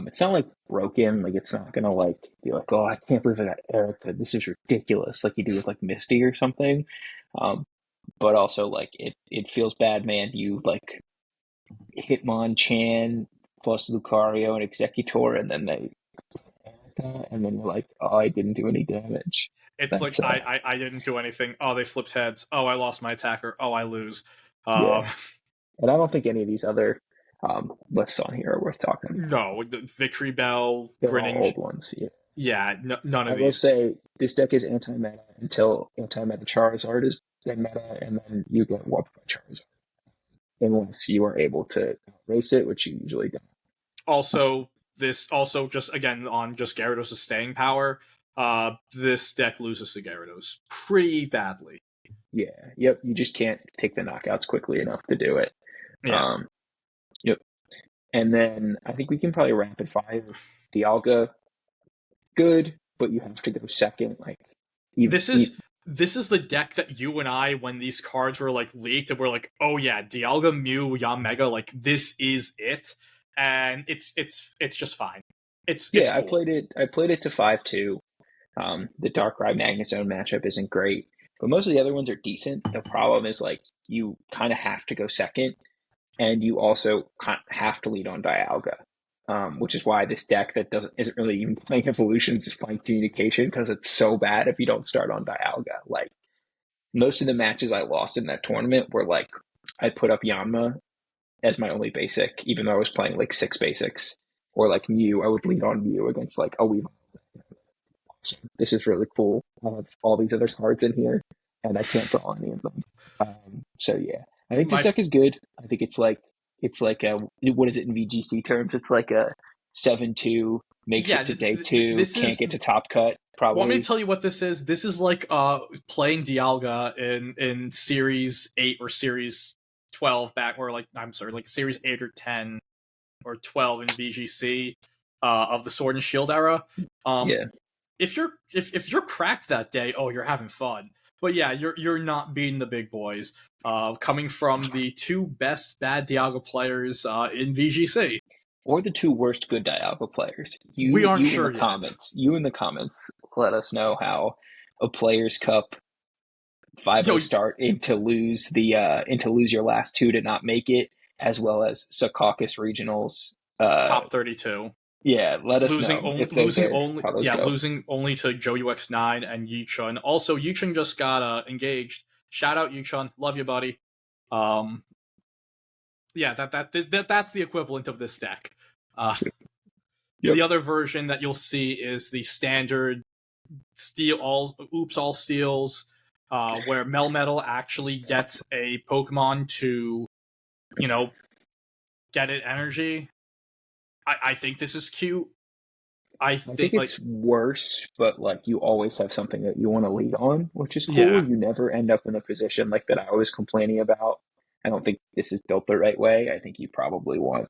Speaker 2: It's not like broken, like it's not gonna like be like, oh, I can't believe I got Erica. This is ridiculous, like you do with like Misty or something. But also like it feels bad, man. You like Hitmonchan plus Lucario and Exeggutor, and then they Erica, and then you're like, oh, I didn't do any damage.
Speaker 1: It's like, I didn't do anything. Oh, they flipped heads. Oh, I lost my attacker. Oh, I lose.
Speaker 2: Yeah. And I don't think any of these other lists on here are worth talking about.
Speaker 1: No, the Victory Bell,
Speaker 2: They're
Speaker 1: Grinning.
Speaker 2: all old ones, yeah.
Speaker 1: Yeah, none of
Speaker 2: I
Speaker 1: these.
Speaker 2: will say this deck is anti-meta until anti-meta Charizard is then meta, and then you get whooped by Charizard. Unless you are able to race it, which you usually don't.
Speaker 1: Also, just again on just Gyarados' staying power, this deck loses to Gyarados pretty badly.
Speaker 2: Yeah, yep. You just can't take the knockouts quickly enough to do it.
Speaker 1: Yeah.
Speaker 2: Yep. And then I think we can probably rapid fire Dialga. Good, but you have to go second. Like
Speaker 1: this is the deck that you and I, when these cards were like leaked, and we're like, oh yeah, Dialga, Mew, Yamega, like this is it, and it's just fine. It's cool.
Speaker 2: I played it to 5-2. The Darkrai Magnezone matchup isn't great, but most of the other ones are decent. The problem is like you kind of have to go second, and you also have to lead on Dialga, which is why this deck that isn't really even playing evolutions is playing communication, because it's so bad if you don't start on Dialga. Like most of the matches I lost in that tournament were like I put up Yanma as my only basic, even though I was playing like 6 basics, or like Mew. I would lead on Mew against like a Weavile. This is really cool. I have all these other cards in here, and I can't draw any of them. So yeah, I think this deck is good. I think it's like a, what is it in VGC terms? It's like a 7-2, makes it to day 2, can't get to top cut. Probably.
Speaker 1: Want me to tell you what this is? This is like playing Dialga in Series 8 or Series 12 back, or like Series 8 or 10 or 12 in VGC of the Sword and Shield era.
Speaker 2: Yeah.
Speaker 1: If you're cracked that day, oh, you're having fun. But yeah, you're not beating the big boys. Coming from the 2 best bad Dialga players in VGC,
Speaker 2: or the 2 worst good Dialga players.
Speaker 1: We aren't sure
Speaker 2: in the
Speaker 1: yet.
Speaker 2: Comments. You in the comments, let us know how a Players Cup 5-0 start into lose your last 2 to not make it, as well as Secaucus Regionals
Speaker 1: top 32.
Speaker 2: Yeah, let us know if those are how those go.
Speaker 1: losing only to JoeUX9 and Yichun. Also, Yichun just got engaged. Shout out Yichun, love you, buddy. Um, yeah, that's the equivalent of this deck. Uh,
Speaker 2: Yep.
Speaker 1: the other version that you'll see is the standard all steals, where Melmetal actually gets a Pokemon to, get it energy. I think this is cute. I
Speaker 2: think
Speaker 1: think like
Speaker 2: it's worse, but like you always have something that you want to lead on, which is cool.
Speaker 1: yeah,
Speaker 2: You never end up in a position like that I was complaining about. I don't think this is built the right way. I think you probably want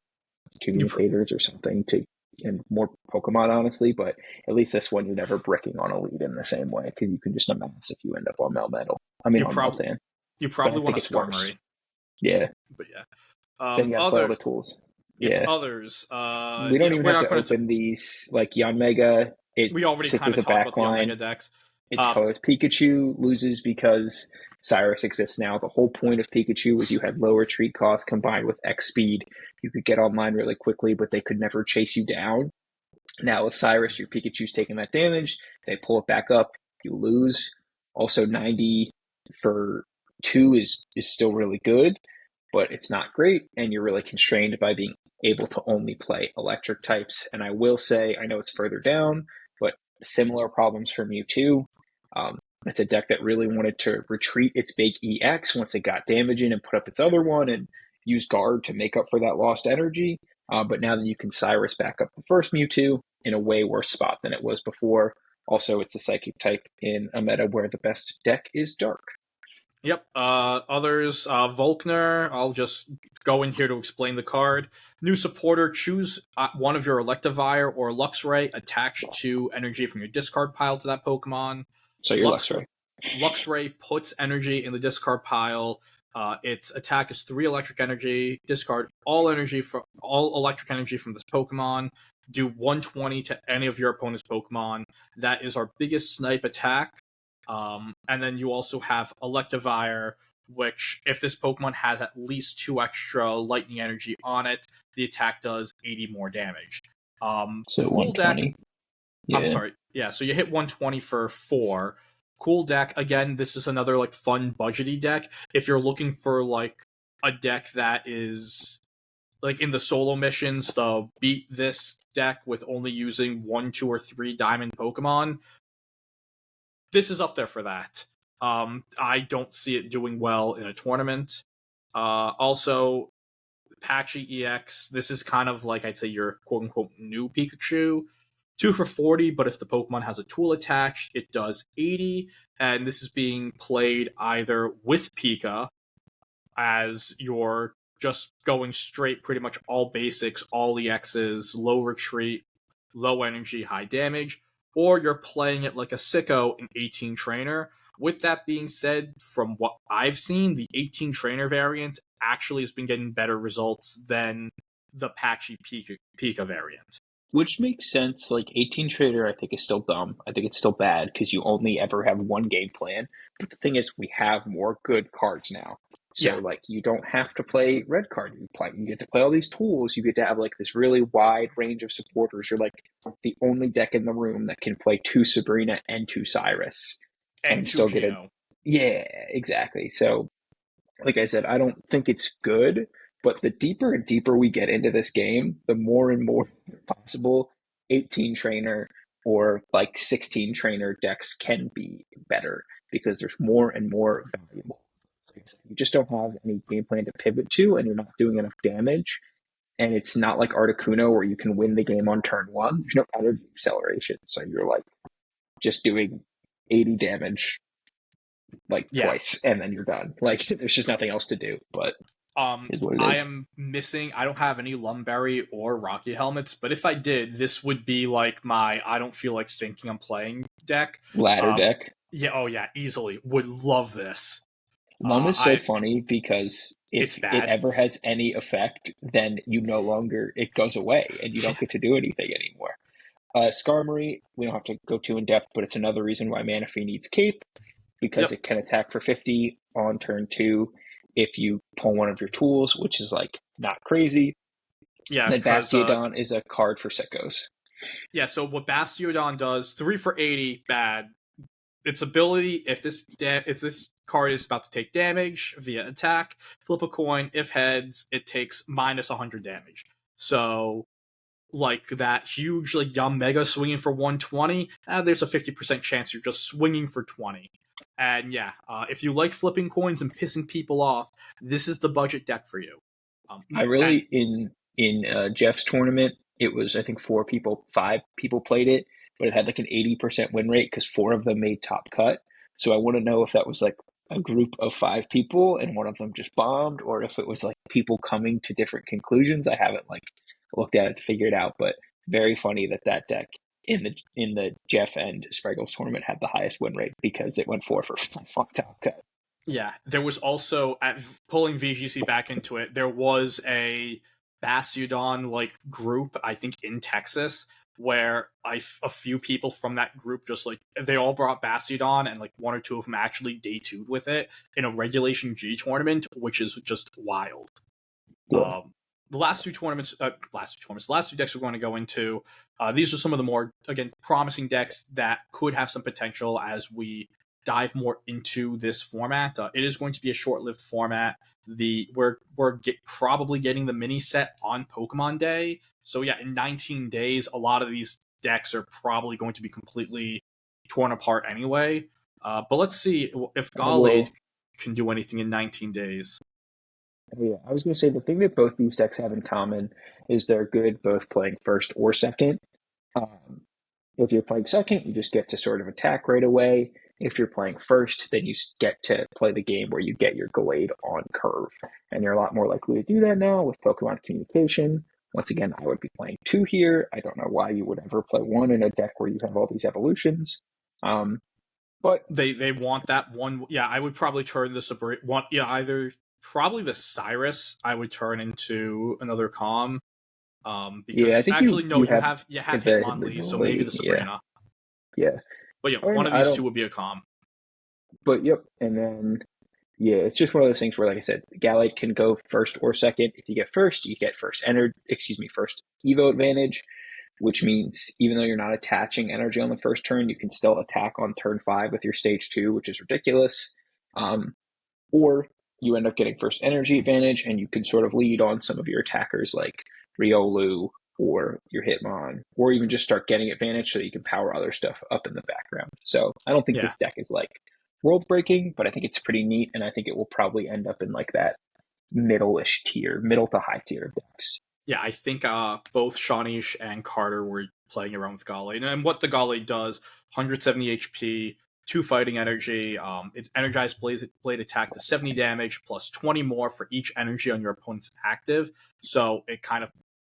Speaker 1: you pr-
Speaker 2: communicators or something to and more Pokemon, honestly. But at least this one, you're never bricking on a lead in the same way because you can just amass if you end up on Melmetal. I mean,
Speaker 1: you
Speaker 2: on
Speaker 1: probably
Speaker 2: Meltan.
Speaker 1: you
Speaker 2: But I
Speaker 1: probably want
Speaker 2: think
Speaker 1: a
Speaker 2: it's worse.
Speaker 1: Skarmory,
Speaker 2: Yeah.
Speaker 1: but yeah.
Speaker 2: Then you got to play all the tools. Yeah.
Speaker 1: Others.
Speaker 2: We don't
Speaker 1: Yeah,
Speaker 2: even
Speaker 1: we're
Speaker 2: have
Speaker 1: not
Speaker 2: to
Speaker 1: going to.
Speaker 2: open these like Yanmega. It
Speaker 1: We already
Speaker 2: sits
Speaker 1: kind
Speaker 2: as
Speaker 1: of
Speaker 2: a
Speaker 1: talked about the
Speaker 2: backline.
Speaker 1: Omega decks.
Speaker 2: It's colors. Pikachu loses because Cyrus exists now. The whole point of Pikachu was you had low retreat costs combined with X speed. You could get online really quickly, but they could never chase you down. Now with Cyrus, your Pikachu's taking that damage. They pull it back up. You lose. Also, 90 for 2 is still really good, but it's not great, and you're really constrained by being able to only play electric types. And I will say, I know it's further down, but similar problems for Mewtwo. It's a deck that really wanted to retreat its big EX once it got damage in and put up its other one and use guard to make up for that lost energy. But now that you can Cyrus back up the first Mewtwo in a way worse spot than it was before. Also, it's a psychic type in a meta where the best deck is dark.
Speaker 1: Yep. Others, Volkner. I'll just go in here to explain the card. New supporter, choose one of your Electivire or Luxray attached to energy from your discard pile to that Pokemon.
Speaker 2: So you're Luxray.
Speaker 1: Luxray puts energy in the discard pile. Its attack is 3 electric energy. Discard all electric energy from this Pokemon. Do 120 to any of your opponent's Pokemon. That is our biggest snipe attack. And then you also have Electivire, which, if this Pokemon has at least 2 extra lightning energy on it, the attack does 80 more damage.
Speaker 2: So
Speaker 1: cool
Speaker 2: 120.
Speaker 1: Deck.
Speaker 2: Yeah.
Speaker 1: I'm sorry. Yeah, so you hit 120 for 4. Cool deck. Again, this is another like fun budgety deck. If you're looking for like a deck that is like in the solo missions, the beat this deck with only using 1, 2, or 3 diamond Pokemon, this is up there for that. I don't see it doing well in a tournament. Also, Patchy EX, this is kind of like, I'd say, your quote-unquote new Pikachu. 2 for 40, but if the Pokemon has a tool attached, it does 80, and this is being played either with Pika, as you're just going straight pretty much all basics, all EXs, low retreat, low energy, high damage, or you're playing it like a sicko in 18 trainer. With that being said, from what I've seen, the 18 trainer variant actually has been getting better results than the patchy Pika variant.
Speaker 2: Which makes sense. Like 18 trader, I think is still dumb. I think it's still bad because you only ever have one game plan. But the thing is, we have more good cards now. So
Speaker 1: Yeah.
Speaker 2: like you don't have to play red card. You get to play all these tools. You get to have like this really wide range of supporters. You're like the only deck in the room that can play 2 Sabrina and 2 Cyrus
Speaker 1: And
Speaker 2: still get it. Yeah, exactly. So like I said, I don't think it's good, but the deeper and deeper we get into this game, the more and more possible 18 trainer or like 16 trainer decks can be better because there's more and more valuable. Like I said, you just don't have any game plan to pivot to, and you're not doing enough damage. And it's not like Articuno where you can win the game on turn 1. There's no energy acceleration, so you're like just doing 80 damage like twice, and then you're done. Like there's just nothing else to do. But is what it is.
Speaker 1: I am missing. I don't have any Lumberry or Rocky helmets, but if I did, this would be like my I don't feel like thinking I'm playing deck.
Speaker 2: Ladder deck.
Speaker 1: Yeah. Oh yeah. Easily would love this.
Speaker 2: Lum is so funny because if it ever has any effect, then you no longer it goes away and you don't get to do anything anymore. Skarmory, we don't have to go too in depth, but it's another reason why Manaphy needs Cape because it can attack for 50 on turn 2 if you pull one of your tools, which is like not crazy.
Speaker 1: Yeah,
Speaker 2: And then
Speaker 1: because
Speaker 2: Bastiodon is a card for sickos.
Speaker 1: yeah. So what Bastiodon does, 3 for 80, bad. Its ability: if this card is about to take damage via attack, flip a coin. If heads, it takes minus 100 damage. So like that huge like Yum Mega swinging for 120, there's a 50% chance you're just swinging for 20. And yeah, if you like flipping coins and pissing people off, this is the budget deck for you.
Speaker 2: I
Speaker 1: And
Speaker 2: really in Jeff's tournament, it was I think 5 people played it, but it had like an 80% win rate because 4 of them made top cut. So I want to know if that was like a group of 5 people and one of them just bombed, or if it was like people coming to different conclusions. I haven't like looked at it to figure it out, but very funny that that deck in the Jeff and Spraggles tournament had the highest win rate because it went 4 for 5 top cut.
Speaker 1: yeah, there was also at pulling VGC back into it. There was a Bastiodon like group, I think in Texas, where a few people from that group just like they all brought Bastiodon, and like 1 or 2 of them actually day 2'd with it in a regulation G tournament, which is just wild.
Speaker 2: Yeah.
Speaker 1: The last two tournaments, the last two decks we're going to go into. These are some of the more again promising decks that could have some potential as we dive more into this format. It is going to be a short-lived format. Probably getting the mini set on Pokemon Day. So yeah, in 19 days, a lot of these decks are probably going to be completely torn apart anyway. But let's see if Gallade can do anything in 19 days.
Speaker 2: Oh, yeah, I was going to say the thing that both these decks have in common is they're good both playing first or second. Um, if you're playing second, you just get to sort of attack right away. If you're playing first, then you get to play the game where you get your Gallade on curve. And you're a lot more likely to do that now with Pokemon Communication. Once again, I would be playing 2 here. I don't know why you would ever play 1 in a deck where you have all these evolutions. But
Speaker 1: they want that one. Yeah, I would probably turn the one. Yeah, either probably the Cyrus I would turn into another Calm.
Speaker 2: yeah, I
Speaker 1: Because
Speaker 2: think
Speaker 1: actually no,
Speaker 2: you have
Speaker 1: you have
Speaker 2: the
Speaker 1: Hitmonlee, so maybe the
Speaker 2: yeah,
Speaker 1: Sabrina.
Speaker 2: yeah.
Speaker 1: But yeah,
Speaker 2: I mean,
Speaker 1: one of
Speaker 2: I
Speaker 1: these
Speaker 2: don't,
Speaker 1: two would be a Calm.
Speaker 2: but yep. And then yeah, it's just one of those things where, like I said, Gallade can go first or second. If you get first, you get first Evo advantage, which means even though you're not attaching energy on the first turn, you can still attack on turn 5 with your stage 2, which is ridiculous. Or you end up getting first energy advantage, and you can sort of lead on some of your attackers like Riolu or your Hitmon, or even just start getting advantage so that you can power other stuff up in the background. So I don't think
Speaker 1: Yeah,
Speaker 2: this deck is like world breaking, but I think it's pretty neat, and I think it will probably end up in like that middle-ish tier, middle to high tier of decks.
Speaker 1: yeah. I think both Shawnish and Carter were playing around with Gallade, and what the Gallade does: 170 HP, 2 fighting energy. Its energized blade attack to 70 damage plus 20 more for each energy on your opponent's active. So it kind of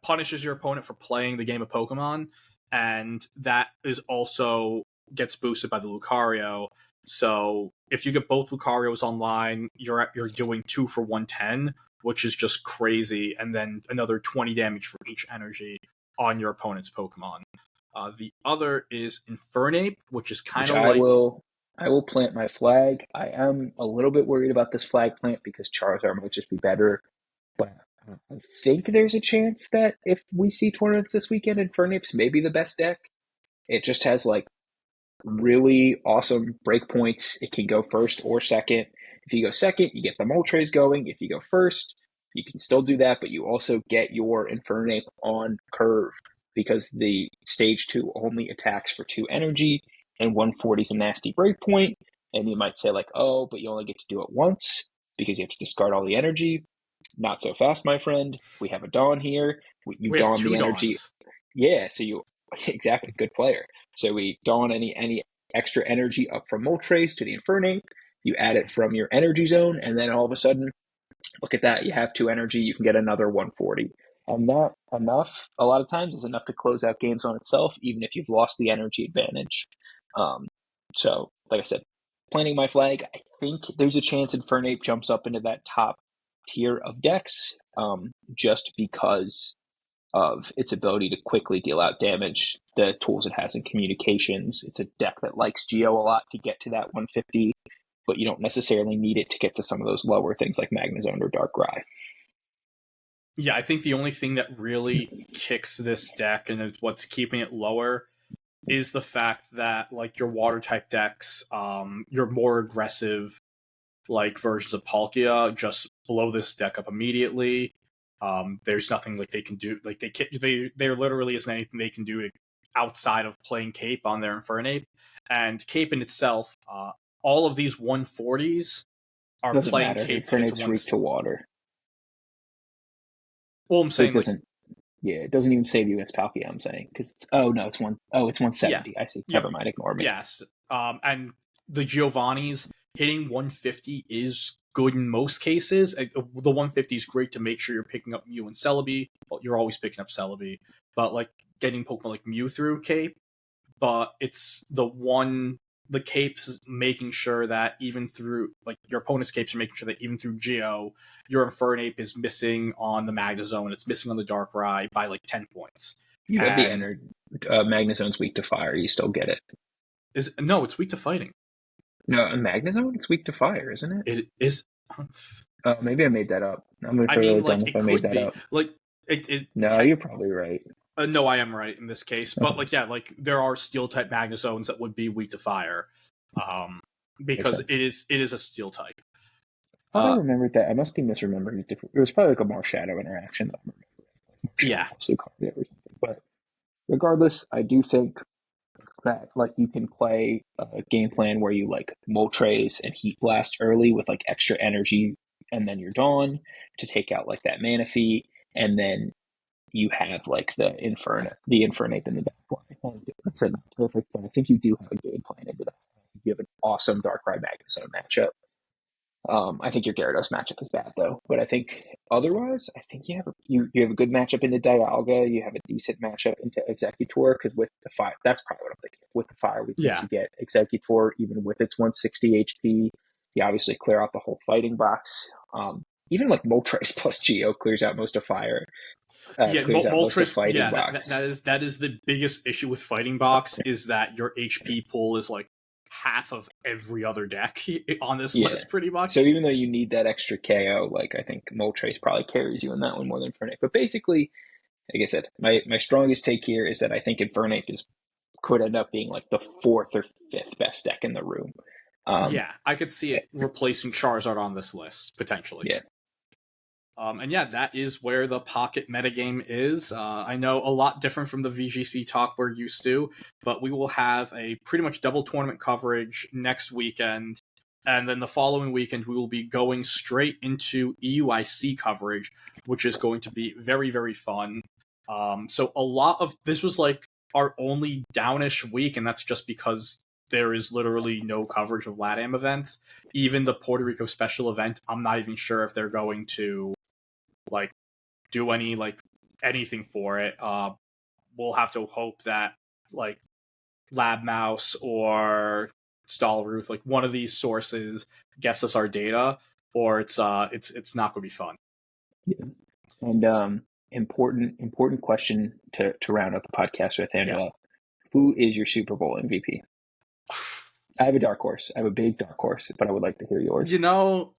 Speaker 1: punishes your opponent for playing the game of Pokemon, and that is also gets boosted by the Lucario. So if you get both Lucarios online, you're doing 2 for 110, which is just crazy, and then another 20 damage for each energy on your opponent's Pokemon. The other is Infernape, which is kind
Speaker 2: Which
Speaker 1: of like
Speaker 2: I will plant my flag. I am a little bit worried about this flag plant because Charizard might just be better. But I think there's a chance that if we see tournaments this weekend, Infernape's maybe the best deck. It just has like really awesome breakpoints. It can go first or second. If you go second, you get the Moltres going. If you go first, you can still do that, but you also get your Infernape on curve because the stage 2 only attacks for 2 energy, and 140 is a nasty breakpoint. And you might say, like, oh, but you only get to do it once because you have to discard all the energy. Not so fast, my friend. We have a Dawn here. You
Speaker 1: we have
Speaker 2: Dawn the
Speaker 1: two
Speaker 2: energy.
Speaker 1: Dawns.
Speaker 2: Yeah, so you exactly good player. So we Dawn any extra energy up from Moltres to the Infernape. You add it from your energy zone, and then all of a sudden, look at that. You have 2 energy. You can get another 140. And that a lot of times, is enough to close out games on itself, even if you've lost the energy advantage. Um, so, like I said, planting my flag, I think there's a chance Infernape jumps up into that top tier of decks, just because of its ability to quickly deal out damage, the tools it has in communications. It's a deck that likes Geo a lot to get to that 150, but you don't necessarily need it to get to some of those lower things like Magnezone or Darkrai.
Speaker 1: Yeah, I think the only thing that really kicks this deck and what's keeping it lower is the fact that like your water type decks, your more aggressive like versions of Palkia just blow this deck up immediately. There's nothing like they can do. Like there literally isn't anything they can do outside of playing Cape on their Infernape, and Cape in itself, all of these 140s are
Speaker 2: Doesn't
Speaker 1: playing
Speaker 2: matter.
Speaker 1: Cape to get to
Speaker 2: Infernape's
Speaker 1: one.
Speaker 2: weak to water.
Speaker 1: Well, I'm
Speaker 2: So it
Speaker 1: saying like
Speaker 2: doesn't. Yeah, it doesn't even save you against Palkia. I'm saying because no, it's one. Oh, it's
Speaker 1: yeah,
Speaker 2: 170. I see.
Speaker 1: yep,
Speaker 2: Never mind. Ignore me.
Speaker 1: yes. And the Giovanni's hitting 150 is good in most cases. The 150 is great to make sure you're picking up Mew and Celebi. Well, you're always picking up Celebi, but like getting Pokemon like Mew through Cape. But it's the capes making sure that even through like your opponent's capes are making sure that even through Geo, your Infernape is missing on the Magnezone, it's missing on the Darkrai by like 10 points.
Speaker 2: You have the
Speaker 1: And
Speaker 2: energy. Magnezone's weak to fire. You still get it.
Speaker 1: it's weak to fighting.
Speaker 2: No, a Magnezone? It's weak to fire, isn't it?
Speaker 1: It is.
Speaker 2: Maybe I made that up. I'm going to
Speaker 1: I
Speaker 2: feel really
Speaker 1: mean,
Speaker 2: dumb
Speaker 1: like
Speaker 2: if
Speaker 1: it
Speaker 2: I made
Speaker 1: could
Speaker 2: that
Speaker 1: be
Speaker 2: up.
Speaker 1: like it.
Speaker 2: No, you're probably right.
Speaker 1: No, I am right in this case, but like yeah, like there are steel type Magnezones that would be weak to fire, because it is a steel type.
Speaker 2: I remembered that. I must be misremembering it different. It was probably like a Marshadow interaction that I remember.
Speaker 1: Yeah,
Speaker 2: Also carded it or something. But regardless, I do think that like you can play a game plan where you like Moltres and Heat Blast early with like extra energy, and then you're Dawn to take out like that Manaphy, and then you have like the Infernape in the back line. I said not perfect, but I think you do have a game plan into that. You have an awesome Darkrai Magnezone matchup. I think your Gyarados matchup is bad though, but I think otherwise, I think you have a good matchup into Dialga. You have a decent matchup into Executor because with the fire, that's probably what I'm thinking. With the fire weakness,
Speaker 1: yeah,
Speaker 2: you get Executor even with its 160 HP. You obviously clear out the whole fighting box. Even like Moltres plus Geo clears out most of fire.
Speaker 1: yeah.
Speaker 2: Clears out most of
Speaker 1: Moltres.
Speaker 2: fighting
Speaker 1: Yeah,
Speaker 2: box.
Speaker 1: that is the biggest issue with Fighting Box is that your HP pool is like half of every other deck on this
Speaker 2: Yeah.
Speaker 1: list, pretty much.
Speaker 2: So even though you need that extra KO, like I think Moltres probably carries you in that one more than Infernape. But basically, like I said, my strongest take here is that I think Infernape could end up being like the fourth or fifth best deck in the room.
Speaker 1: Yeah, I could see it replacing Charizard on this list potentially.
Speaker 2: Yeah.
Speaker 1: And yeah, that is where the pocket metagame is. I know a lot different from the VGC talk we're used to, but we will have a pretty much double tournament coverage next weekend. And then the following weekend, we will be going straight into EUIC coverage, which is going to be very, very fun. So a lot of this was like our only downish week, and that's just because there is literally no coverage of LATAM events. Even the Puerto Rico special event, I'm not even sure if they're going to like do anything for it. We'll have to hope that like Lab Mouse or Stallruth, like one of these sources, gets us our data, or it's not going to be fun.
Speaker 2: Yeah. And important question to round out the podcast with, Angela. Yeah. Who is your Super Bowl MVP? I have a dark horse. I have a big dark horse, but I would like to hear yours.
Speaker 1: You know,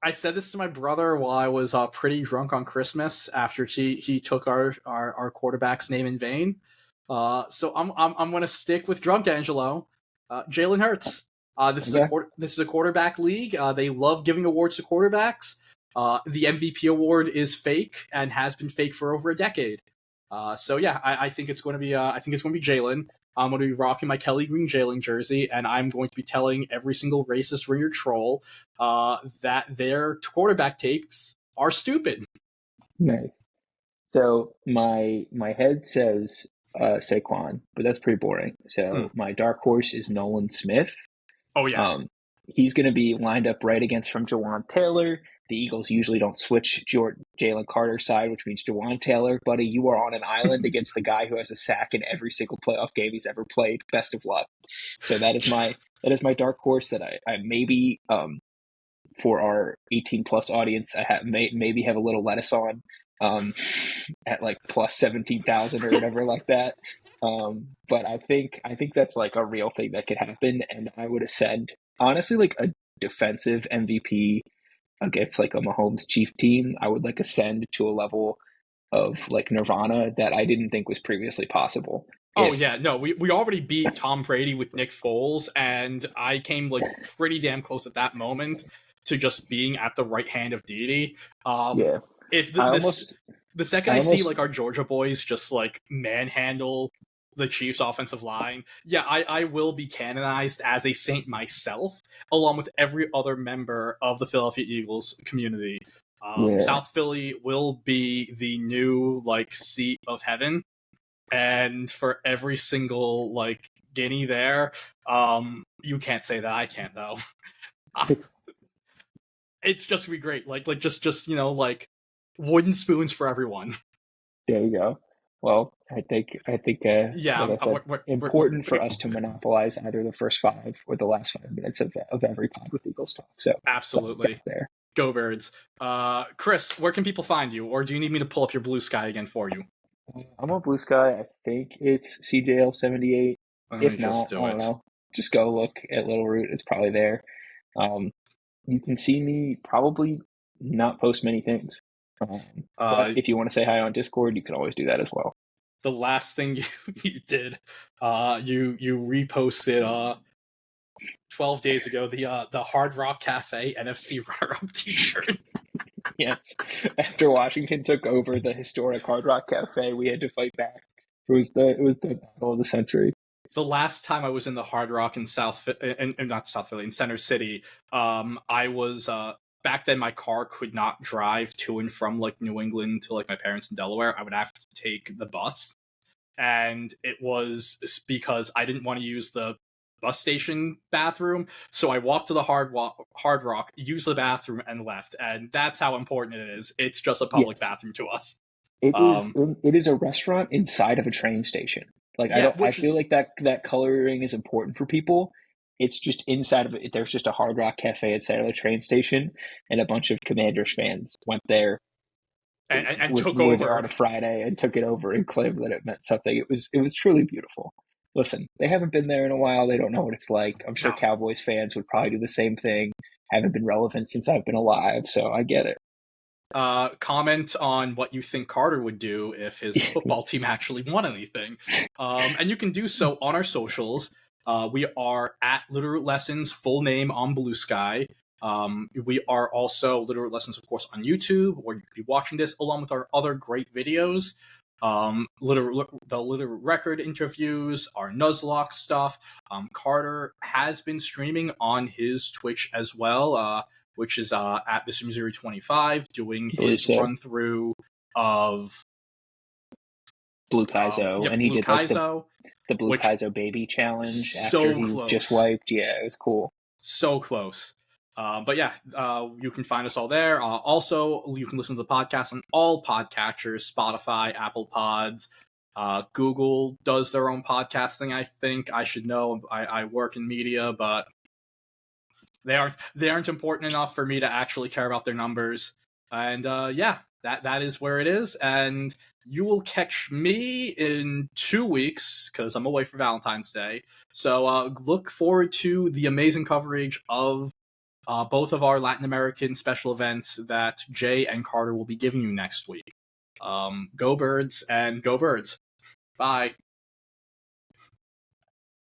Speaker 1: I said this to my brother while I was pretty drunk on Christmas after he took our quarterback's name in vain. So I'm gonna stick with drunk Angelo. Jalen Hurts. This is a quarterback league. They love giving awards to quarterbacks. The MVP award is fake and has been fake for over a decade. So yeah, I think it's going to be Jalen. I'm going to be rocking my Kelly Green Jalen jersey, and I'm going to be telling every single racist ringer troll that their quarterback takes are stupid.
Speaker 2: Nice. So my head says Saquon, but that's pretty boring. So my dark horse is Nolan Smith.
Speaker 1: Oh yeah.
Speaker 2: He's going to be lined up right against from Jawan Taylor. The Eagles usually don't switch Jalen Carter's side, which means Jawan Taylor, buddy, you are on an island against the guy who has a sack in every single playoff game he's ever played. Best of luck. So that is my dark horse that I maybe for our 18 plus audience I maybe have a little lettuce on at like plus 17,000 or whatever like that. But I think that's like a real thing that could happen, and I would ascend honestly like a defensive MVP against like a Mahomes Chief team, I would like ascend to a level of like Nirvana that I didn't think was previously possible.
Speaker 1: Oh
Speaker 2: If
Speaker 1: yeah, no, we already beat Tom Brady with Nick Foles, and I came like pretty damn close at that moment to just being at the right hand of deity.
Speaker 2: yeah,
Speaker 1: If
Speaker 2: I
Speaker 1: this
Speaker 2: almost
Speaker 1: the second
Speaker 2: I
Speaker 1: I see
Speaker 2: almost
Speaker 1: like our Georgia boys just like manhandle the Chiefs offensive line, yeah, I will be canonized as a saint myself, along with every other member of the Philadelphia Eagles community.
Speaker 2: yeah.
Speaker 1: South Philly will be the new like seat of heaven, and for every single like guinea there, you can't say that I can't though. It's just gonna be great. Like just like wooden spoons for everyone.
Speaker 2: There you go. Well, I think like
Speaker 1: Yeah,
Speaker 2: I said, important for
Speaker 1: we're
Speaker 2: us to monopolize either the first 5 or the last 5 minutes of every pod with Eagles talk. So
Speaker 1: absolutely.
Speaker 2: there.
Speaker 1: Go Birds. Chris, where can people find you, or do you need me to pull up your blue sky again for you?
Speaker 2: I'm on Blue Sky. I think it's CJL78.
Speaker 1: Let me
Speaker 2: If
Speaker 1: just
Speaker 2: not, I
Speaker 1: do
Speaker 2: don't
Speaker 1: it.
Speaker 2: know. Just go look at Littleroot. It's probably there. Um, you can see me probably not post many things. But
Speaker 1: Uh,
Speaker 2: if you want to say hi on Discord, you can always do that as well.
Speaker 1: the last thing you did, you reposted 12 days ago the Hard Rock Cafe NFC runner up T-shirt.
Speaker 2: Yes. After Washington took over the historic Hard Rock Cafe, we had to fight back. It was the battle of the century.
Speaker 1: The last time I was in the Hard Rock in not South Philly, in Center City, I was back then my car could not drive to and from like New England to like my parents in Delaware. I would have to take the bus, and it was because I didn't want to use the bus station bathroom, so I walked to the Hard Rock, used the bathroom, and left. And that's how important it is. It's just a public
Speaker 2: Yes.
Speaker 1: bathroom to us.
Speaker 2: It is
Speaker 1: Um,
Speaker 2: it is a restaurant inside of a train station. Like
Speaker 1: yeah,
Speaker 2: I
Speaker 1: which
Speaker 2: feel
Speaker 1: is
Speaker 2: like that coloring is important for people. It's just inside of it. There's just a Hard Rock Cafe inside of the train station, and a bunch of Commanders fans went there.
Speaker 1: and
Speaker 2: Was
Speaker 1: took
Speaker 2: were there
Speaker 1: over.
Speaker 2: on a Friday and took it over and claimed that it meant something. It was truly beautiful. Listen, they haven't been there in a while. They don't know what it's like. I'm sure
Speaker 1: No.
Speaker 2: Cowboys fans would probably do the same thing. Haven't been relevant since I've been alive, so I get it.
Speaker 1: Comment on what you think Carter would do if his football team actually won anything. And you can do so on our socials. We are at Littleroot Lessons, full name on Blue Sky. We are also Littleroot Lessons, of course, on YouTube, where you could be watching this along with our other great videos. The Littleroot Record interviews, our Nuzlocke stuff. Carter has been streaming on his Twitch as well, which is at Mr. Missouri 25, doing
Speaker 2: I believe
Speaker 1: his
Speaker 2: so.
Speaker 1: run through of
Speaker 2: Blue Kaizo, and he
Speaker 1: Blue
Speaker 2: did like the
Speaker 1: Kaizo,
Speaker 2: the Blue
Speaker 1: which
Speaker 2: Kaizo baby challenge after
Speaker 1: so
Speaker 2: he just
Speaker 1: close.
Speaker 2: wiped. Yeah, it was cool.
Speaker 1: So close. But yeah, you can find us all there. Also, you can listen to the podcast on all podcatchers: Spotify, Apple Pods. Google does their own podcasting. I think I should know. I work in media, but they aren't important enough for me to actually care about their numbers. And yeah, that is where it is. And you will catch me in 2 weeks because I'm away for Valentine's Day. So look forward to the amazing coverage of both of our Latin American special events that Jay and Carter will be giving you next week. Go Birds and go Birds. Bye.